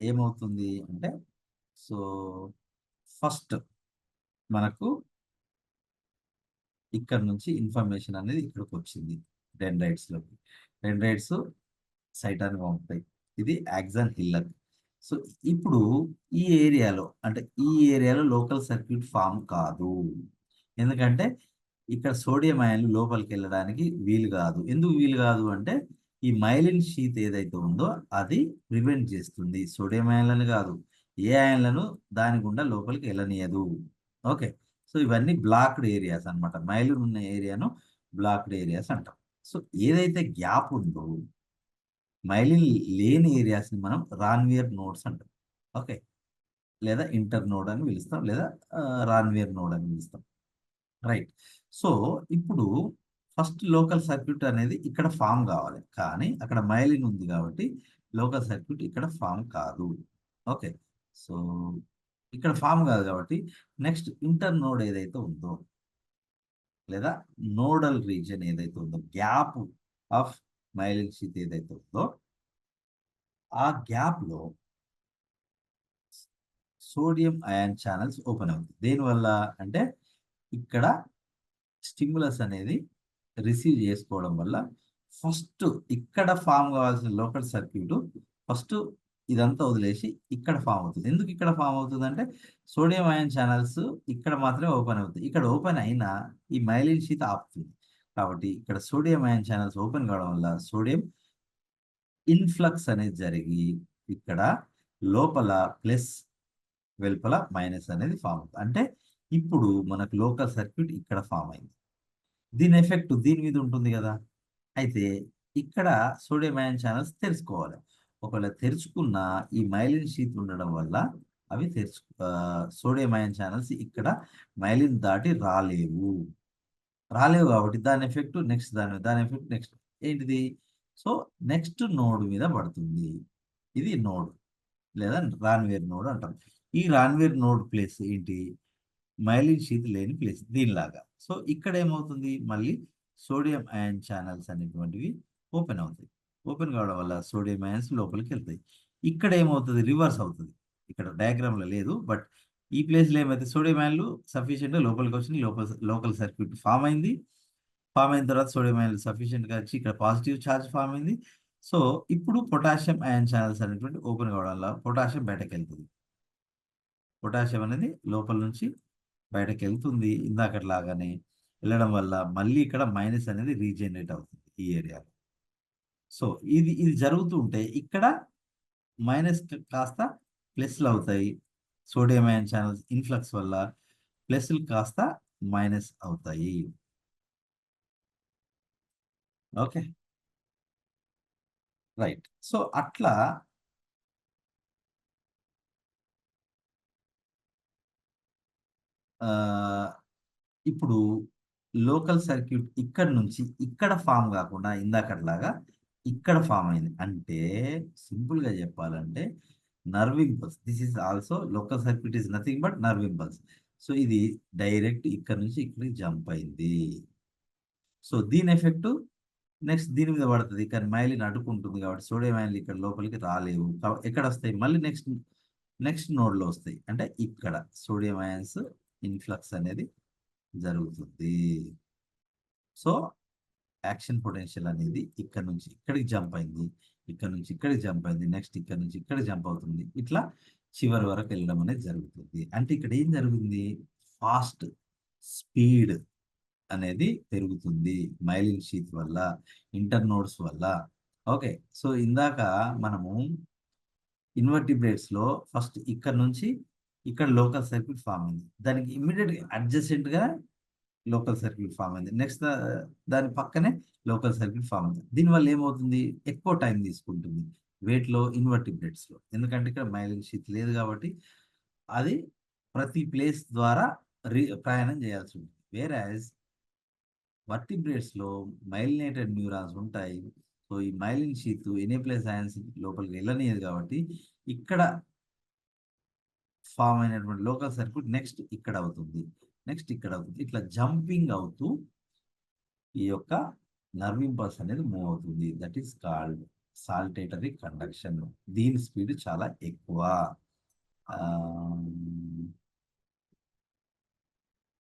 ఏమవుతుంది అంటే సో ఫస్ట్ మనకు ఇక్కడ నుంచి ఇన్ఫర్మేషన్ అనేది ఇక్కడికి వచ్చింది డెండ్రైట్స్ లోకి. డెండ్రైట్స్ సైటాన్ ఉంటాయి, ఇది యాక్సాన్ హిల్లక్. సో ఇప్పుడు ఈ ఏరియాలో లోకల్ సర్క్యూట్ ఫామ్ కాదు, ఎందుకంటే ఇక్కడ సోడియం అయాన్లు లోపలికి వెళ్ళడానికి వీలు కాదు. ఎందుకు వీలు కాదు అంటే ఈ మైలిన్ షీత్ ఏదైతే ఉందో అది ప్రివెంట్ చేస్తుంది. సోడియం అయాన్లని కాదు, ఏ అయాన్లను దాని గుండా లోపలికి వెళ్ళనీయదు. ఓకే. సో ఇవన్నీ బ్లాక్డ్ ఏరియాస్ అన్నమాట. మైలిన్ ఉన్న ఏరియాను బ్లాక్డ్ ఏరియాస్ అంటాం. సో ఏదైతే గ్యాప్ ఉందో మైలిన్ లేని ఏరియాస్ని మనం రాన్వియర్ నోడ్స్ అంటాం. ఓకే. లేదా ఇంటర్ నోడ్ అని పిలుస్తాం, లేదా రాన్వియర్ నోడ్ అని పిలుస్తాం. రైట్. సో ఇప్పుడు ఫస్ట్ లోకల్ సర్క్యూట్ అనేది ఇక్కడ ఫామ్ కావాలి, కానీ అక్కడ మైలిన్ ఉంది కాబట్టి లోకల్ సర్క్యూట్ ఇక్కడ ఫామ్ కాదు. ఓకే. సో ఇక్కడ ఫామ్ కాదు కాబట్టి నెక్స్ట్ ఇంటర్ నోడ్ ఏదైతే ఉందో, లేదా నోడల్ రీజియన్ ఏదైతే ఉందో, గ్యాప్ ఆఫ్ మైలిన్ షీత్ ఏదైతే ఉందో ఆ గ్యాప్ లో సోడియం అయాన్ ఛానల్స్ ఓపెన్ అవుతుంది. దేనివల్ల అంటే ఇక్కడ స్టిమ్యులస్ అనేది రిసీవ్ చేసుకోవడం వల్ల ఫస్ట్ ఇక్కడ ఫామ్ కావాల్సిన లోకల్ సర్క్యూట్ ఫస్ట్ ఇదంతా వదిలేసి ఇక్కడ ఫామ్ అవుతుంది. ఎందుకు ఇక్కడ ఫామ్ అవుతుంది అంటే సోడియం అయాన్ ఛానల్స్ ఇక్కడ మాత్రమే ఓపెన్ అవుతాయి. ఇక్కడ ఓపెన్ అయినా ఈ మైలిన్ షీత్ ఆపుతుంది. కాబట్టి ఇక్కడ సోడియం అయాన్ ఛానల్స్ ఓపెన్ కావడం వల్ల సోడియం ఇన్ఫ్లక్స్ అనేది జరిగి ఇక్కడ లోపల ప్లస్ వెలుపల మైనస్ అనేది ఫామ్ అవుతుంది. అంటే ఇప్పుడు మనకు లోకల్ సర్క్యూట్ ఇక్కడ ఫామ్ అయింది. దీని ఎఫెక్ట్ దీని మీద ఉంటుంది కదా. అయితే ఇక్కడ సోడియం అయాన్ ఛానల్స్ తెరుచుకోవాలి. ఒకవేళ తెరుచుకున్న ఈ మైలిన్ షీత్ ఉండడం వల్ల అవి సోడియం అయాన్ ఛానల్స్ ఇక్కడ మైలిన్ దాటి రాలేవు. కాబట్టి దాని ఎఫెక్ట్ నెక్స్ట్ దాని ఎఫెక్ట్ నెక్స్ట్ ఏంటిది? సో నెక్స్ట్ నోడ్ మీద పడుతుంది. ఇది నోడ్ లేదా రాన్వేర్ నోడ్ అంటాం. ఈ రాన్వేర్ నోడ్ ప్లేస్ ఏంటి? మైలిన్ షీత్ లేని ప్లేస్ దీనిలాగా. సో ఇక్కడ ఏమవుతుంది? మళ్ళీ సోడియం అయాన్ ఛానల్స్ అనేటువంటివి ఓపెన్ అవుతాయి. ఓపెన్ కావడం వల్ల సోడియం అయాన్స్ లోపలికి వెళ్తాయి. ఇక్కడ ఏమవుతుంది? రివర్స్ అవుతుంది. ఇక్కడ డయాగ్రామ్లో లేదు, బట్ ఈ ప్లేస్లో ఏమైతే సోడియం అయాన్లు సఫిషియెంట్గా లోపలికి వచ్చినాయి, లోకల్ సర్క్యూట్ ఫామ్ అయింది. ఫామ్ అయిన తర్వాత సోడియం అయాన్లు సఫిషియెంట్గా వచ్చి ఇక్కడ పాజిటివ్ ఛార్జ్ ఫామ్ అయింది. సో ఇప్పుడు పొటాషియం అయాన్ ఛానల్స్ అనేటువంటి ఓపెన్ కావడం వల్ల పొటాషియం బయటకు వెళ్తుంది. పొటాషియం అనేది లోపల నుంచి బయటకు వెళ్తుంది. ఇందాకట్లాగానే వెళ్ళడం వల్ల మళ్ళీ ఇక్కడ మైనస్ అనేది రీజనరేట్ అవుతుంది ఈ ఏరియాలో. సో ఇది జరుగుతూ ఉంటే ఇక్కడ మైనస్ కాస్త ప్లస్లు అవుతాయి. సోడియం అయాన్ ఛానల్స్ ఇన్ఫ్లక్స్ వల్ల ప్లస్లు కాస్త మైనస్ అవుతాయి. ఓకే. రైట్. సో అట్లా ఇప్పుడు లోకల్ సర్క్యూట్ ఇక్కడ నుంచి ఇక్కడ ఫామ్ కాకుండా ఇందాకట్లాగా ఇక్కడ ఫామ్ అయింది. అంటే సింపుల్గా చెప్పాలంటే nerve impulse, this is also local circuit is nothing but nerve impulse. So ఇది డైరెక్ట్ ఇక్కడ నుంచి ఇక్కడికి జంప్ అయింది. సో దీని ఎఫెక్ట్ నెక్స్ట్ దీని మీద పడుతుంది. కానీ మైలిన్ అడ్డుకుంటుంది కాబట్టి సోడియం అయాన్లు ఇక్కడ లోపలికి రాలేవు. ఎక్కడ వస్తాయి? మళ్ళీ నెక్స్ట్ నోడ్లో వస్తాయి. అంటే ఇక్కడ సోడియం అయాన్స్ ఇన్ఫ్లక్స్ అనేది జరుగుతుంది. సో యాక్షన్ పొటెన్షియల్ అనేది ఇక్కడ నుంచి ఇక్కడికి జంప్ అయింది, ఇక్కడ నుంచి ఇక్కడికి జంప్ అయింది, నెక్స్ట్ ఇక్కడ నుంచి ఇక్కడ జంప్ అవుతుంది. ఇట్లా చివరి వరకు వెళ్ళడం అనేది జరుగుతుంది. అంటే ఇక్కడ ఏం జరుగుతుంది? ఫాస్ట్ స్పీడ్ అనేది పెరుగుతుంది మైలిన్ షీత్ వల్ల, ఇంటర్ నోడ్స్ వల్ల. ఓకే. సో ఇందాక మనము ఇన్వర్టిబ్రేట్స్ లో ఫస్ట్ ఇక్కడ నుంచి ఇక్కడ లోకల్ సర్క్యూట్ ఫామ్ అయింది. దానికి ఇమ్మీడియట్ అడ్జసెంట్ గా లోకల్ సర్క్యూట్ ఫామ్ అయింది. నెక్స్ట్ దాని పక్కనే లోకల్ సర్క్యూట్ ఫామ్ అయింది. దీనివల్ల ఏమవుతుంది? ఎక్కువ టైం తీసుకుంటుంది వేట్లో ఇన్వర్టిబ్రేట్స్ లో. ఎందుకంటే ఇక్కడ మైలిన్ షీత్ లేదు కాబట్టి అది ప్రతి ప్లేస్ ద్వారా ప్రయాణం చేయాల్సి ఉంటుంది. వేరాజ్ వర్టిబ్రేట్స్ లో మైలినేటెడ్ న్యూరాన్స్ ఉంటాయి. సో ఈ మైలిన్ షీత్ ఎనేప్లేస్ అయాన్స్ లోపలికి వెళ్ళనియదు కాబట్టి ఇక్కడ ఫామ్ అయినటువంటి లోకల్ సర్క్యూట్ నెక్స్ట్ ఇక్కడ అవుతుంది, నెక్స్ట్ ఇక్కడ అవుతుంది. ఇట్లా జంపింగ్ అవుతూ ఈ యొక్క నర్వ్ ఇంపల్స్ అనేది మూవ్ అవుతుంది. That is called saltatory conduction. దీని స్పీడ్ చాలా ఎక్కువ.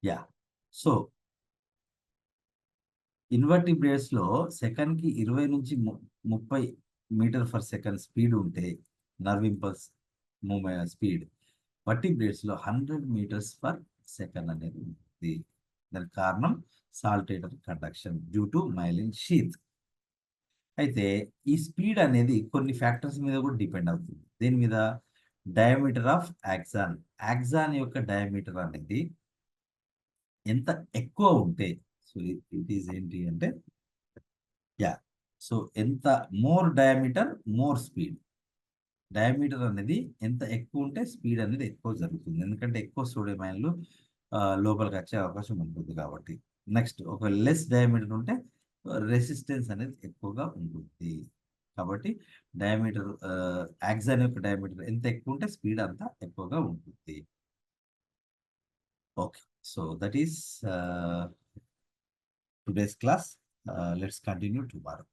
యా. సో ఇన్వర్టిబ్రేట్స్ లో సెకండ్ కి 20 నుంచి 30 మీటర్ ఫర్ సెకండ్ స్పీడ్ ఉంటే nerve impulse movement speed, vertebrates లో 100 మీటర్స్ పర్ సెకండ్ అనేది ఉంటుంది. దానికి కారణం saltatory conduction due to myelin sheath. అయితే ఈ స్పీడ్ అనేది కొన్ని ఫ్యాక్టర్స్ మీద కూడా డిపెండ్ అవుతుంది. దేని మీద? Diameter of axon. యాక్సాన్ యొక్క డయామీటర్ అనేది ఎంత ఎక్కువ ఉంటే, సో ఇట్ ఈస్ ఏంటి అంటే, యా, సో ఎంత more diameter more speed. Diameter అనేది ఎంత ఎక్కువ ఉంటే స్పీడ్ అనేది ఎక్కువ జరుగుతుంది, ఎందుకంటే ఎక్కువ సోడియం అయాన్లు లోపలికి వచ్చే అవకాశం ఉంటుంది కాబట్టి. నెక్స్ట్, ఒక లెస్ డయామీటర్ ఉంటే రెసిస్టెన్స్ అనేది ఎక్కువగా ఉంటుంది. కాబట్టి డయామీటర్, యాక్సాన్ యొక్క డయామీటర్ ఎంత ఎక్కువ ఉంటే స్పీడ్ అంత ఎక్కువగా ఉంటుంది. Okay, so that is today's class. Let's continue tomorrow.